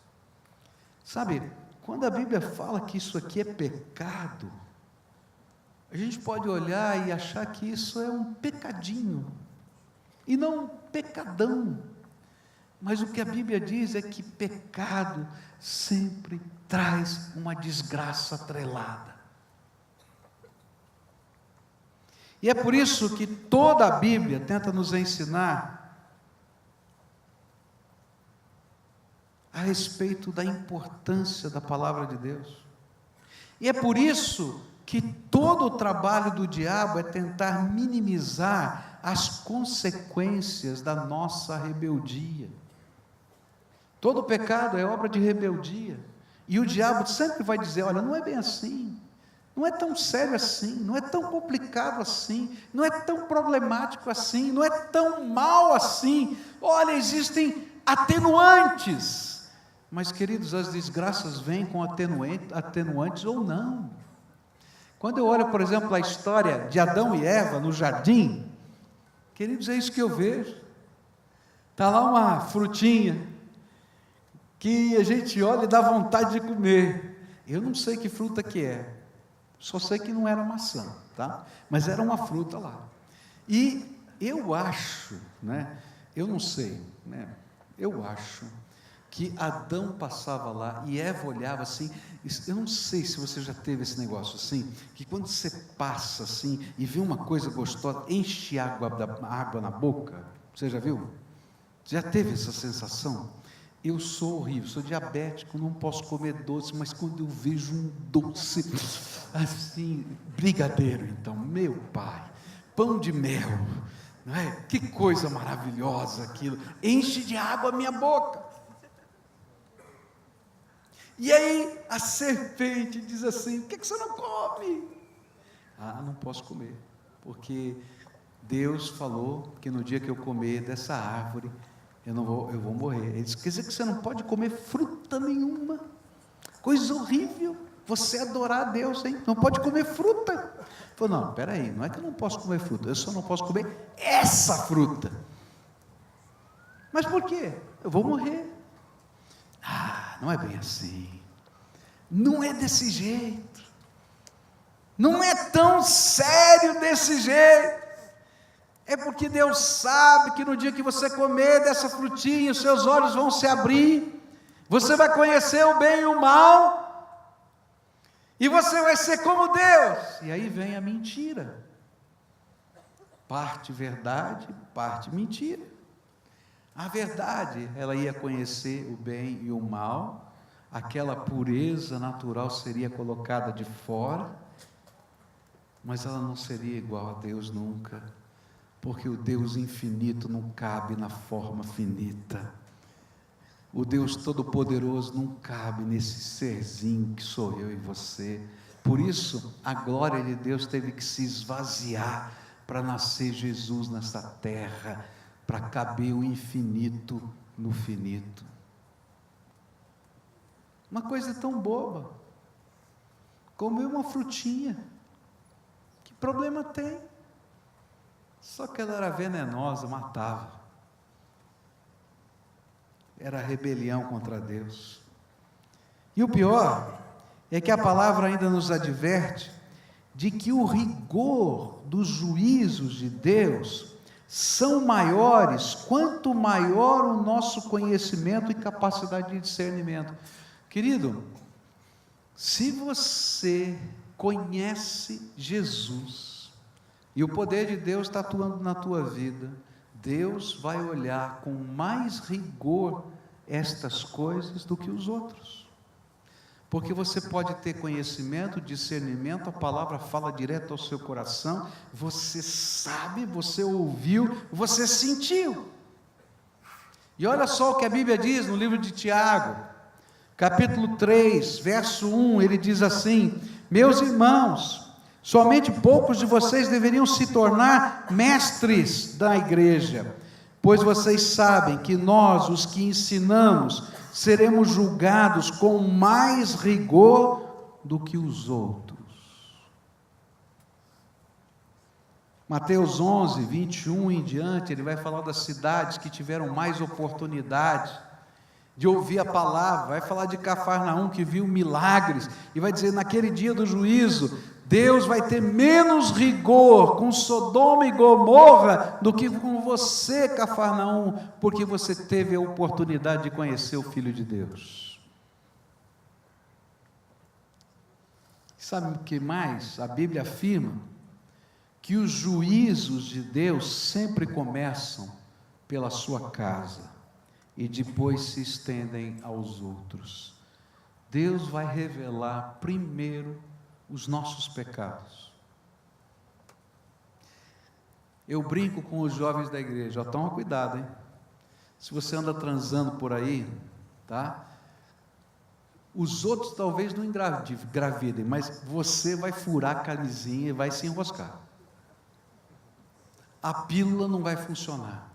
Sabe, quando a Bíblia fala que isso aqui é pecado, a gente pode olhar e achar que isso é um pecadinho, e não um pecadão. Mas o que a Bíblia diz é que pecado sempre traz uma desgraça atrelada. E é por isso que toda a Bíblia tenta nos ensinar a respeito da importância da palavra de Deus. E é por isso que todo o trabalho do diabo é tentar minimizar as consequências da nossa rebeldia. Todo pecado é obra de rebeldia. E o diabo sempre vai dizer: olha, não é bem assim, não é tão sério assim, não é tão complicado assim, não é tão problemático assim, não é tão mal assim. Olha, existem atenuantes. Mas, queridos, as desgraças vêm com atenuantes ou não. Quando eu olho, por exemplo, a história de Adão e Eva no jardim, queridos, é isso que eu vejo. Está lá uma frutinha que a gente olha e dá vontade de comer. Eu não sei que fruta que é, só sei que não era maçã, tá? Mas era uma fruta lá. E eu acho, né? Eu não sei, né? Eu acho que Adão passava lá e Eva olhava assim. Eu não sei se você já teve esse negócio assim, que quando você passa assim e vê uma coisa gostosa, enche água na boca. Você já viu? Já teve essa sensação? Eu sou horrível, sou diabético, não posso comer doce, mas quando eu vejo um doce assim, brigadeiro, então, meu pai, pão de mel, não é? Que coisa maravilhosa aquilo, enche de água a minha boca. E aí a serpente diz assim: por que você não come? Ah, não posso comer, porque Deus falou que no dia que eu comer dessa árvore, eu vou morrer. Ele disse: quer dizer que você não pode comer fruta nenhuma? Coisa horrível, você adorar a Deus, hein? Não pode comer fruta. Ele falou: não, peraí, não é que eu não posso comer fruta, eu só não posso comer essa fruta. Mas por quê? Eu vou morrer. Ah, não é bem assim, não é desse jeito, não é tão sério desse jeito. É porque Deus sabe que no dia que você comer dessa frutinha, os seus olhos vão se abrir, você vai conhecer o bem e o mal, e você vai ser como Deus. E aí vem a mentira, parte verdade, parte mentira. A verdade, ela ia conhecer o bem e o mal, aquela pureza natural seria colocada de fora, mas ela não seria igual a Deus nunca, porque o Deus infinito não cabe na forma finita. O Deus Todo-Poderoso não cabe nesse serzinho que sou eu e você. Por isso, a glória de Deus teve que se esvaziar para nascer Jesus nessa terra, para caber o infinito no finito. Uma coisa tão boba, comer uma frutinha, que problema tem? Só que ela era venenosa, matava. Era rebelião contra Deus. E o pior é que a palavra ainda nos adverte de que o rigor dos juízos de Deus são maiores quanto maior o nosso conhecimento e capacidade de discernimento. Querido, se você conhece Jesus e o poder de Deus está atuando na tua vida, Deus vai olhar com mais rigor estas coisas do que os outros. Porque você pode ter conhecimento, discernimento, a palavra fala direto ao seu coração, você sabe, você ouviu, você sentiu. E olha só o que a Bíblia diz no livro de Tiago, capítulo 3, verso 1, ele diz assim: meus irmãos, somente poucos de vocês deveriam se tornar mestres da igreja, pois vocês sabem que nós, os que ensinamos, seremos julgados com mais rigor do que os outros. Mateus 11, 21 em diante, ele vai falar das cidades que tiveram mais oportunidade de ouvir a palavra, vai falar de Cafarnaum, que viu milagres, e vai dizer, naquele dia do juízo, Deus vai ter menos rigor com Sodoma e Gomorra do que com você, Cafarnaum, porque você teve a oportunidade de conhecer o Filho de Deus. Sabe o que mais? A Bíblia afirma que os juízos de Deus sempre começam pela sua casa e depois se estendem aos outros. Deus vai revelar primeiro os nossos pecados. Eu brinco com os jovens da igreja, ó, toma cuidado, hein? Se você anda transando por aí, tá? Os outros talvez não engravidem, mas você vai furar a camisinha e vai se enroscar. A pílula não vai funcionar.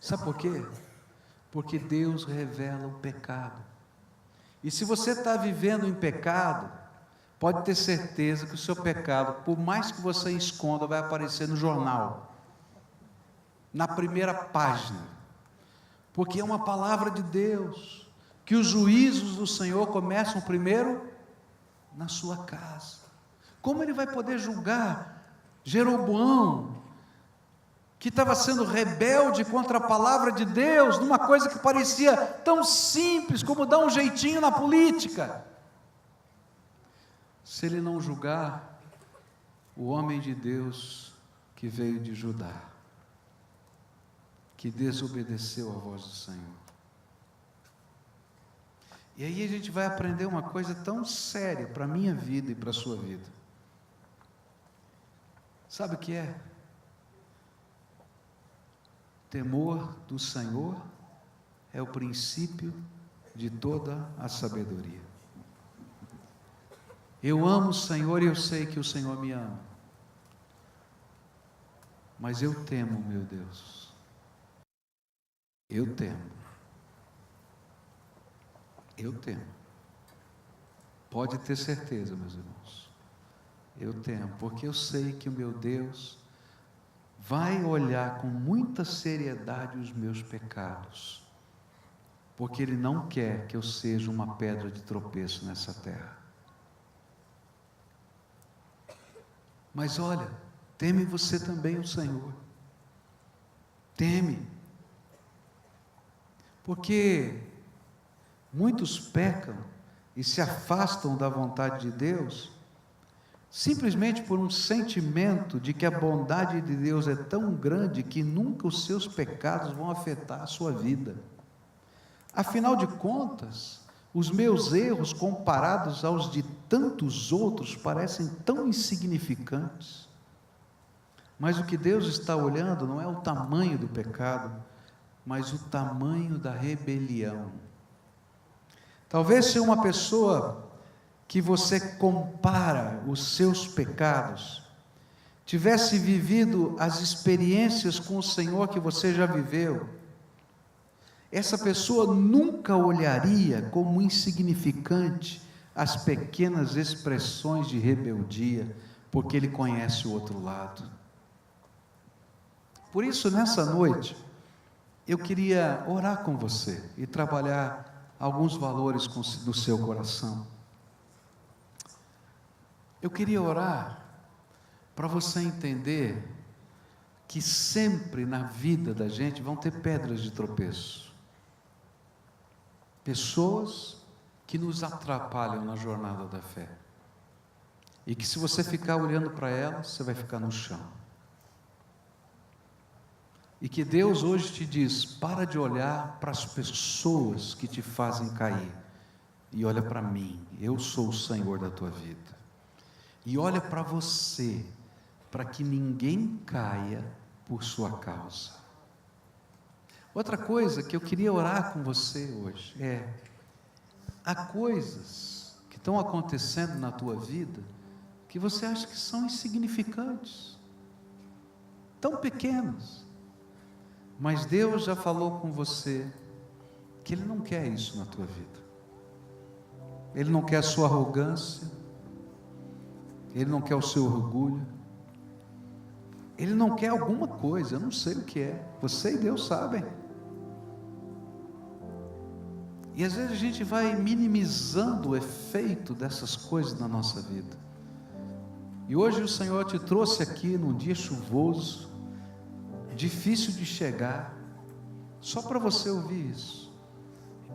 Sabe por quê? Porque Deus revela o pecado. E se você está vivendo em pecado, pode ter certeza que o seu pecado, por mais que você esconda, vai aparecer no jornal, na primeira página, porque é uma palavra de Deus, que os juízos do Senhor começam primeiro na sua casa. Como Ele vai poder julgar Jeroboão, que estava sendo rebelde contra a palavra de Deus, numa coisa que parecia tão simples como dar um jeitinho na política? Se Ele não julgar o homem de Deus que veio de Judá, que desobedeceu à voz do Senhor. E aí a gente vai aprender uma coisa tão séria para a minha vida e para a sua vida. Sabe o que é? Temor do Senhor é o princípio de toda a sabedoria. Eu amo o Senhor e eu sei que o Senhor me ama. Mas eu temo, meu Deus. Eu temo. Eu temo. Pode ter certeza, meus irmãos. Eu temo, porque eu sei que o meu Deus vai olhar com muita seriedade os meus pecados, porque Ele não quer que eu seja uma pedra de tropeço nessa terra. Mas olha, teme você também o Senhor. Teme. Porque muitos pecam e se afastam da vontade de Deus, simplesmente por um sentimento de que a bondade de Deus é tão grande que nunca os seus pecados vão afetar a sua vida. Afinal de contas, os meus erros comparados aos de tantos outros parecem tão insignificantes. Mas o que Deus está olhando não é o tamanho do pecado, mas o tamanho da rebelião. Talvez se uma pessoa que você compara os seus pecados tivesse vivido as experiências com o Senhor que você já viveu, essa pessoa nunca olharia como insignificante as pequenas expressões de rebeldia, porque ele conhece o outro lado. Por isso, nessa noite, eu queria orar com você e trabalhar alguns valores do seu coração. Eu queria orar para você entender que sempre na vida da gente vão ter pedras de tropeço. Pessoas que nos atrapalham na jornada da fé. E que se você ficar olhando para elas, você vai ficar no chão. E que Deus hoje te diz, para de olhar para as pessoas que te fazem cair, e olha para mim, eu sou o Senhor da tua vida. E olha para você, para que ninguém caia por sua causa. Outra coisa que eu queria orar com você hoje é, há coisas que estão acontecendo na tua vida, que você acha que são insignificantes, tão pequenos, mas Deus já falou com você que Ele não quer isso na tua vida. Ele não quer a sua arrogância, Ele não quer o seu orgulho, Ele não quer alguma coisa, eu não sei o que é, você e Deus sabem. E às vezes a gente vai minimizando o efeito dessas coisas na nossa vida. E hoje o Senhor te trouxe aqui num dia chuvoso, difícil de chegar, só para você ouvir isso.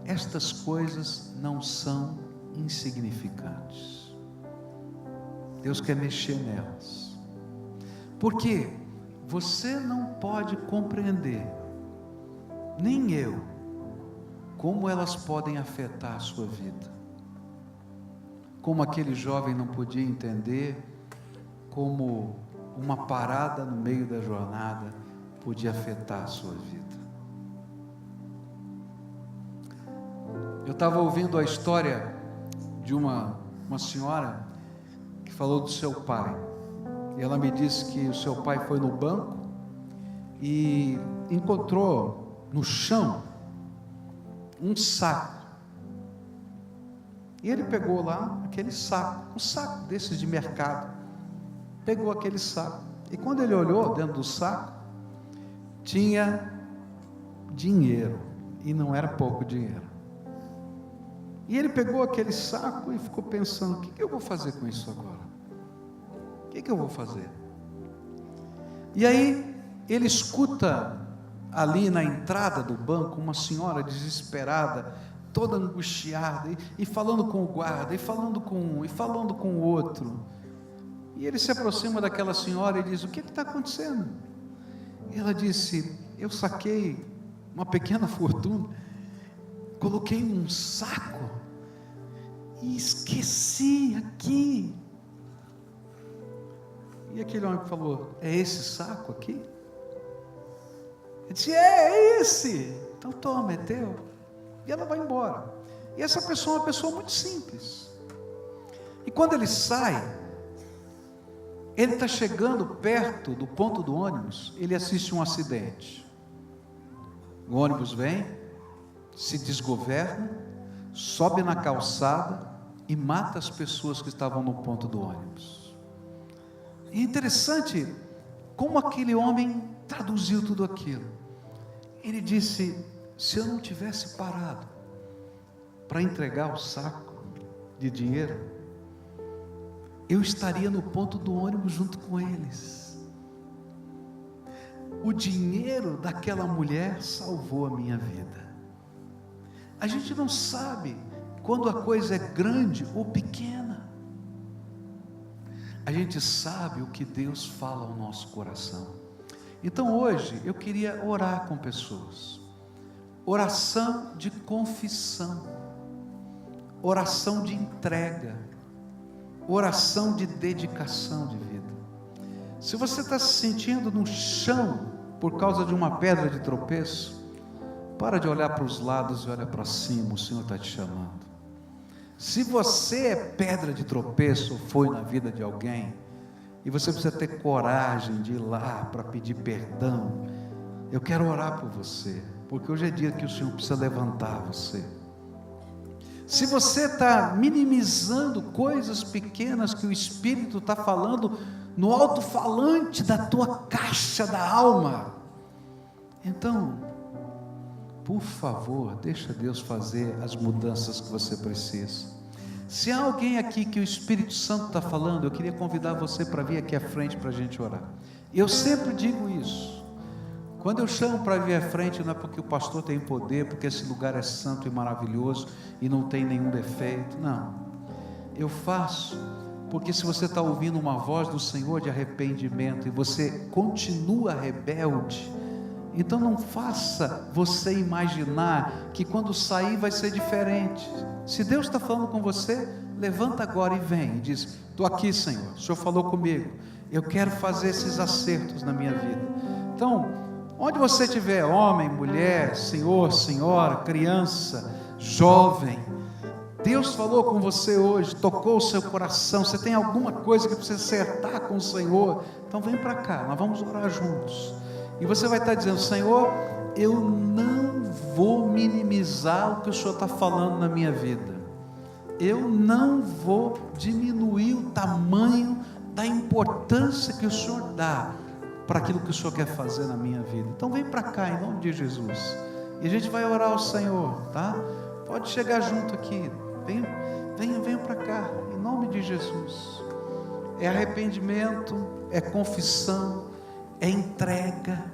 Estas coisas não são insignificantes. Deus quer mexer nelas. Porque você não pode compreender, nem eu, como elas podem afetar a sua vida. Como aquele jovem não podia entender como uma parada no meio da jornada podia afetar a sua vida. Eu estava ouvindo a história de uma senhora que falou do seu pai. E ela me disse que o seu pai foi no banco e encontrou no chão um saco. E ele pegou lá aquele saco, um saco desses de mercado. Pegou aquele saco. E quando ele olhou dentro do saco, tinha dinheiro. E não era pouco dinheiro. E ele pegou aquele saco e ficou pensando: o que eu vou fazer com isso agora? O que eu vou fazer? E aí ele escuta ali na entrada do banco uma senhora desesperada, toda angustiada, e falando com o guarda, e falando com um, e falando com o outro. E ele se aproxima daquela senhora e diz: o que está acontecendo? E ela disse: eu saquei uma pequena fortuna, coloquei num saco e esqueci aqui. E aquele homem falou: é esse saco aqui? Ele disse: é esse. Então toma, é teu. E ela vai embora. E essa pessoa é uma pessoa muito simples. E quando ele sai, ele está chegando perto do ponto do ônibus, ele assiste um acidente. O ônibus vem, se desgoverna, sobe na calçada e mata as pessoas que estavam no ponto do ônibus. E é interessante como aquele homem traduziu tudo aquilo. Ele disse: se eu não tivesse parado para entregar o saco de dinheiro, eu estaria no ponto do ônibus junto com eles. O dinheiro daquela mulher salvou a minha vida. A gente não sabe quando a coisa é grande ou pequena. A gente sabe o que Deus fala ao nosso coração. Então hoje eu queria orar com pessoas. Oração de confissão, oração de entrega, oração de dedicação de vida. Se você está se sentindo no chão por causa de uma pedra de tropeço, para de olhar para os lados e olha para cima, o Senhor está te chamando. Se você é pedra de tropeço, ou foi na vida de alguém, e você precisa ter coragem de ir lá para pedir perdão, eu quero orar por você, porque hoje é dia que o Senhor precisa levantar você. Se você está minimizando coisas pequenas que o Espírito está falando no alto-falante da tua caixa da alma, então, por favor, deixa Deus fazer as mudanças que você precisa. Se há alguém aqui que o Espírito Santo está falando, eu queria convidar você para vir aqui à frente para a gente orar. Eu sempre digo isso. Quando eu chamo para vir à frente, não é porque o pastor tem poder, porque esse lugar é santo e maravilhoso e não tem nenhum defeito, não. Eu faço porque se você está ouvindo uma voz do Senhor de arrependimento e você continua rebelde, então não faça você imaginar que quando sair vai ser diferente. Se Deus está falando com você, levanta agora e vem e diz: estou aqui, Senhor, o Senhor falou comigo, eu quero fazer esses acertos na minha vida. Então, onde você estiver, homem, mulher, senhor, senhora, criança, jovem, Deus falou com você hoje, tocou o seu coração, você tem alguma coisa que precisa acertar com o Senhor, então vem para cá, nós vamos orar juntos. E você vai estar dizendo: Senhor, eu não vou minimizar o que o Senhor está falando na minha vida. Eu não vou diminuir o tamanho da importância que o Senhor dá para aquilo que o Senhor quer fazer na minha vida. Então vem para cá em nome de Jesus. E a gente vai orar ao Senhor, tá? Pode chegar junto aqui. Venha para cá, em nome de Jesus. É arrependimento, é confissão, é entrega,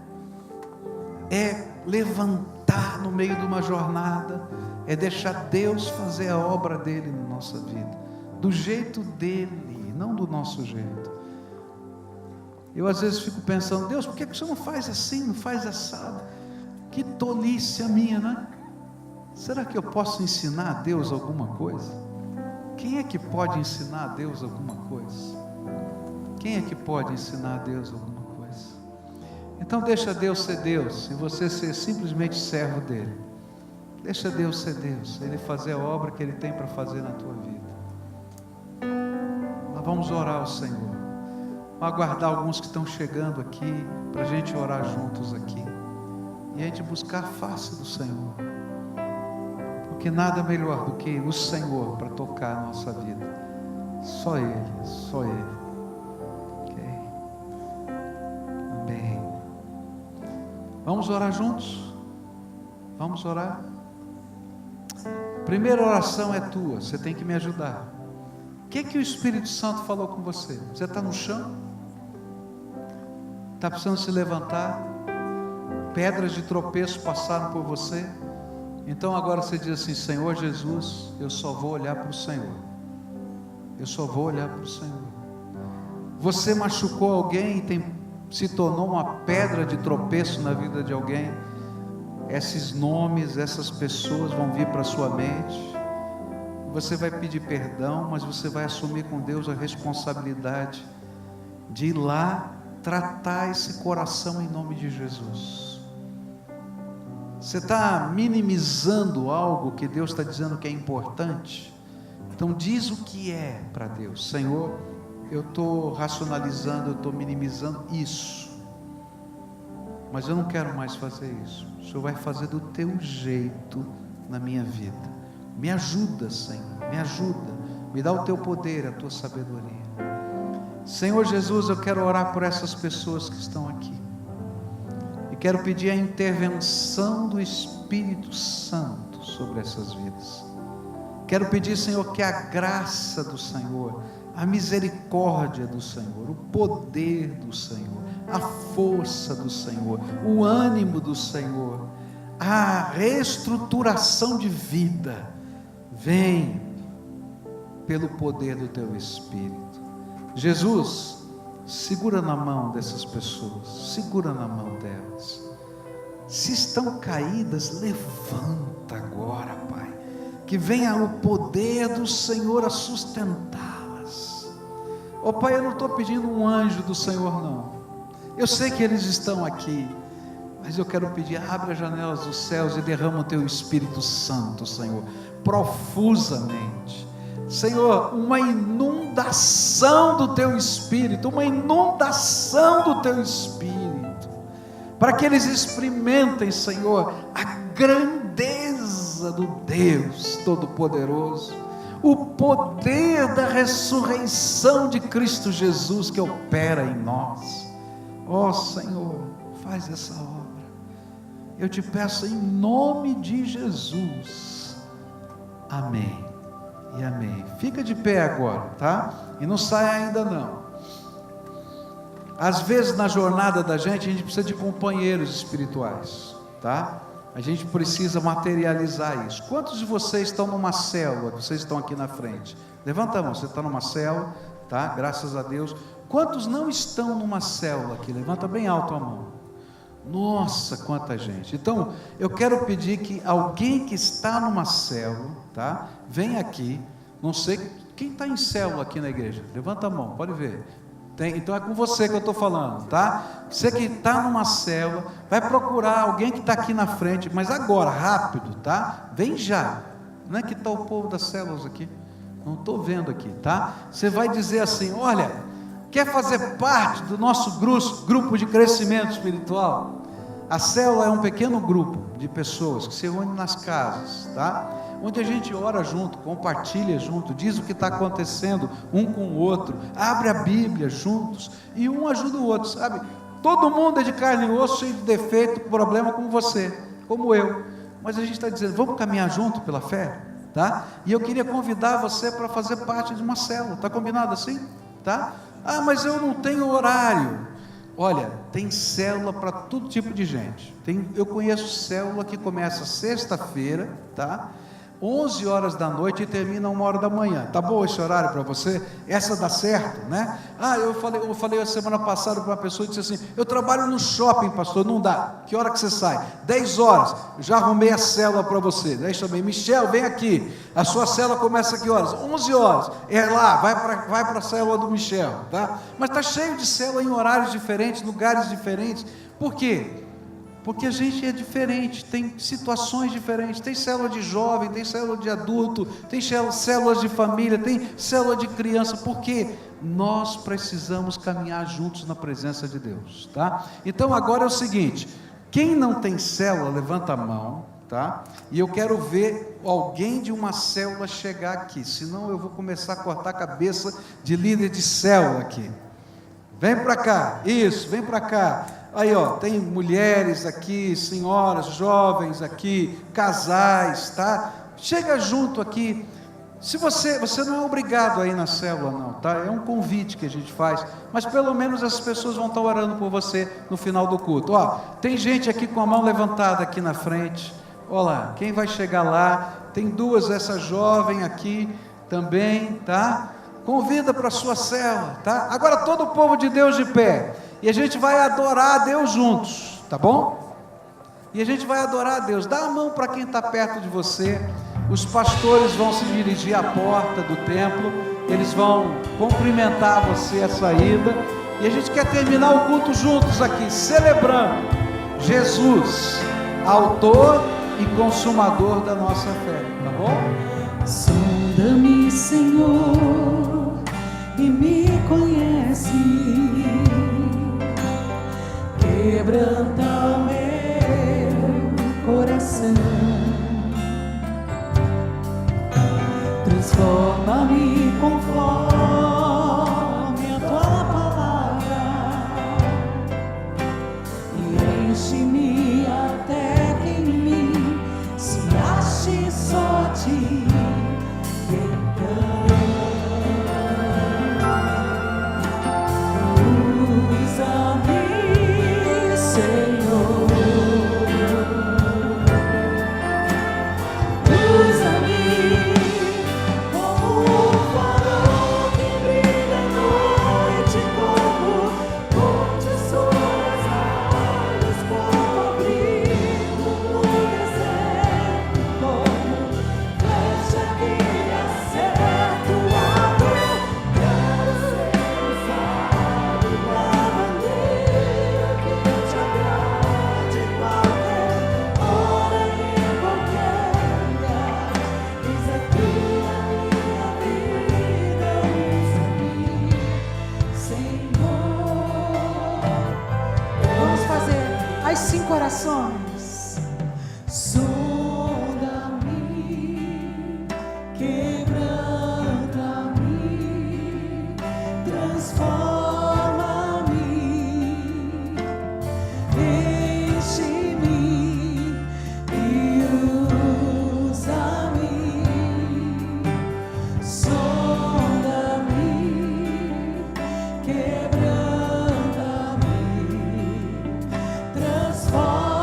é levantar no meio de uma jornada, é deixar Deus fazer a obra dele na nossa vida, do jeito dele, não do nosso jeito. Eu às vezes fico pensando, Deus, por que o Senhor não faz assim, não faz assado? Que tolice a minha, né? Será que eu posso ensinar a Deus alguma coisa? Quem é que pode ensinar a Deus alguma coisa? Quem é que pode ensinar a Deus alguma coisa? Então deixa Deus ser Deus e você ser simplesmente servo dele. Deixa Deus ser Deus, Ele fazer a obra que Ele tem para fazer na tua vida. Nós vamos orar ao Senhor. Vamos aguardar alguns que estão chegando aqui, para a gente orar juntos aqui. E a gente buscar a face do Senhor. Porque nada melhor do que o Senhor para tocar a nossa vida. Só Ele, só Ele. Ok? Amém. Vamos orar juntos? Vamos orar? Primeira oração é tua, você tem que me ajudar. O que o Espírito Santo falou com você? Você está no chão? Está precisando se levantar? Pedras de tropeço passaram por você? Então agora você diz assim: Senhor Jesus, eu só vou olhar para o Senhor. Eu só vou olhar para o Senhor. Você machucou alguém e se tornou uma pedra de tropeço na vida de alguém? Esses nomes, essas pessoas vão vir para a sua mente. Você vai pedir perdão, mas você vai assumir com Deus a responsabilidade de ir lá tratar esse coração em nome de Jesus. Você está minimizando algo que Deus está dizendo que é importante? Então diz o que é para Deus. Senhor, eu estou racionalizando, eu estou minimizando isso, mas eu não quero mais fazer isso. O Senhor vai fazer do teu jeito na minha vida. Me ajuda, Senhor, me ajuda. Me dá o teu poder, a tua sabedoria. Senhor Jesus, eu quero orar por essas pessoas que estão aqui. E quero pedir a intervenção do Espírito Santo sobre essas vidas. Quero pedir, Senhor, que a graça do Senhor, a misericórdia do Senhor, o poder do Senhor, a força do Senhor, o ânimo do Senhor, a reestruturação de vida, vem pelo poder do teu Espírito. Jesus, segura na mão dessas pessoas, segura na mão delas. Se estão caídas, levanta agora, Pai, que venha o poder do Senhor a sustentá-las. Oh Pai, eu não estou pedindo um anjo do Senhor, não. Eu sei que eles estão aqui, mas eu quero pedir: abre as janelas dos céus e derrama o teu Espírito Santo, Senhor, profusamente. Senhor, uma inundação do teu Espírito, uma inundação do teu Espírito, para que eles experimentem, Senhor, a grandeza do Deus Todo-Poderoso, o poder da ressurreição de Cristo Jesus que opera em nós. Ó Senhor, faz essa obra, eu te peço em nome de Jesus, amém e amém. Fica de pé agora, tá? E não sai ainda não. Às vezes na jornada da gente, a gente precisa de companheiros espirituais, tá? A gente precisa materializar isso. Quantos de vocês estão numa célula? Vocês estão aqui na frente, levanta a mão. Você está numa célula, tá? Graças a Deus. Quantos não estão numa célula aqui? Levanta bem alto a mão. Nossa, quanta gente. Então, eu quero pedir que alguém que está numa célula, tá? Vem aqui. Não sei quem está em célula aqui na igreja. Levanta a mão, pode ver. Então é com você que eu estou falando, tá? Você que está numa célula, vai procurar alguém que está aqui na frente, mas agora, rápido, tá? Vem já. Não é que está o povo das células aqui? Não estou vendo aqui, tá? Você vai dizer assim: olha, quer fazer parte do nosso grupo de crescimento espiritual? A célula é um pequeno grupo de pessoas que se reúnem nas casas, tá? Onde a gente ora junto, compartilha junto, diz o que está acontecendo um com o outro, abre a Bíblia juntos e um ajuda o outro, sabe? Todo mundo é de carne e osso, cheio de defeito, problema, como você, como eu, mas a gente está dizendo: vamos caminhar junto pela fé, tá? E eu queria convidar você para fazer parte de uma célula, está combinado assim? Tá? Ah, mas eu não tenho horário. Olha, tem célula para todo tipo de gente. Eu conheço célula que começa sexta-feira, tá? 11 horas da noite e termina 1 hora da manhã. Tá bom esse horário para você? Essa dá certo, né? Eu falei a semana passada para uma pessoa e disse assim: eu trabalho no shopping, pastor, não dá. Que hora que você sai? 10 horas. Eu já arrumei a célula para você. Daí chamei: Michel, vem aqui. A sua célula começa a que horas? 11 horas. É lá, vai para a célula do Michel, tá? Mas tá cheio de célula em horários diferentes, lugares diferentes. Por quê? Porque a gente é diferente, tem situações diferentes, tem célula de jovem, tem célula de adulto, tem células de família, tem célula de criança, porque nós precisamos caminhar juntos na presença de Deus, tá? Então agora é o seguinte: quem não tem célula, levanta a mão, tá? E eu quero ver alguém de uma célula chegar aqui, senão eu vou começar a cortar a cabeça de líder de célula aqui. Vem para cá, isso, vem para cá. Aí, ó, tem mulheres aqui, senhoras, jovens aqui, casais, tá? Chega junto aqui. Se você não é obrigado a ir na célula, não, tá? É um convite que a gente faz, mas pelo menos as pessoas vão estar orando por você no final do culto. Ó, tem gente aqui com a mão levantada aqui na frente. Olha lá, quem vai chegar lá? Tem duas, essa jovem aqui também, tá? Convida para a sua célula, tá? Agora todo o povo de Deus de pé. E a gente vai adorar a Deus juntos, tá bom? E a gente vai adorar a Deus. Dá a mão para quem está perto de você. Os pastores vão se dirigir à porta do templo. Eles vão cumprimentar você à saída. E a gente quer terminar o culto juntos aqui, celebrando Jesus, autor e consumador da nossa fé, tá bom? Sonda-me, Senhor, e me conhece. Quebranta o meu coração, transforma-me conforme a tua palavra e enche-me até que em mim se ache só a ti. Corações, sonda-me, quebranta-me, transforma-me, enche-me e usa-me, sonda-me, quebranta-me, transforma.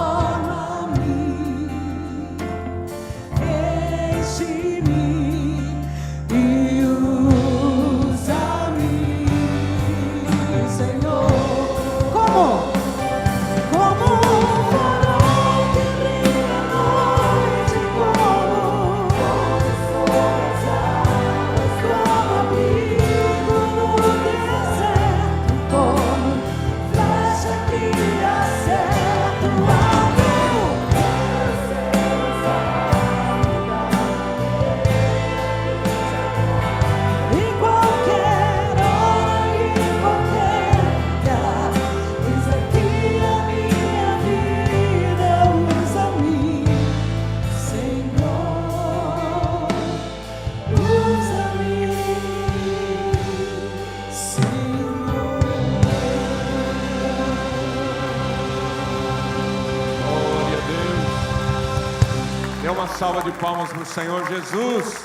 Salva de palmas para o Senhor Jesus.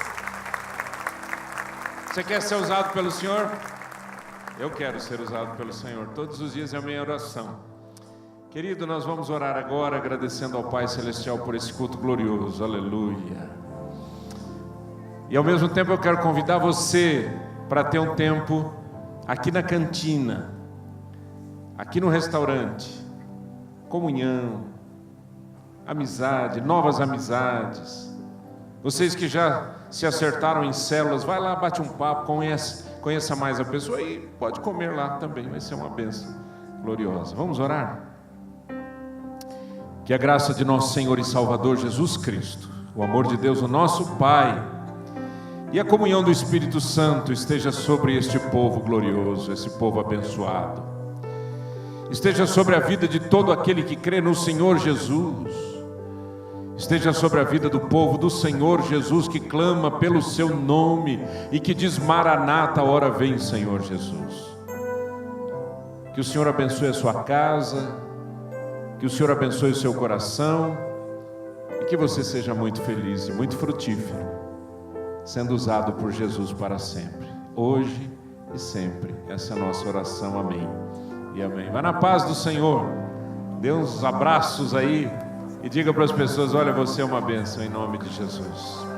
Você quer ser usado pelo Senhor? Eu quero ser usado pelo Senhor. Todos os dias é a minha oração. Querido, nós vamos orar agora agradecendo ao Pai Celestial por esse culto glorioso. Aleluia. E ao mesmo tempo eu quero convidar você para ter um tempo aqui na cantina, aqui no restaurante, comunhão, amizade, novas amizades. Vocês que já se acertaram em células, vai lá, bate um papo, conheça mais a pessoa e pode comer lá também, vai ser uma bênção gloriosa. Vamos orar? Que a graça de nosso Senhor e Salvador Jesus Cristo, o amor de Deus, o nosso Pai, e a comunhão do Espírito Santo esteja sobre este povo glorioso, esse povo abençoado. Esteja sobre a vida de todo aquele que crê no Senhor Jesus. Esteja sobre a vida do povo do Senhor Jesus, que clama pelo seu nome e que diz: Maranata, a hora vem, Senhor Jesus. Que o Senhor abençoe a sua casa, que o Senhor abençoe o seu coração e que você seja muito feliz e muito frutífero, sendo usado por Jesus para sempre, hoje e sempre. Essa é a nossa oração, amém e amém. Vai na paz do Senhor, dê uns abraços aí e diga para as pessoas: olha, você é uma bênção, em nome de Jesus.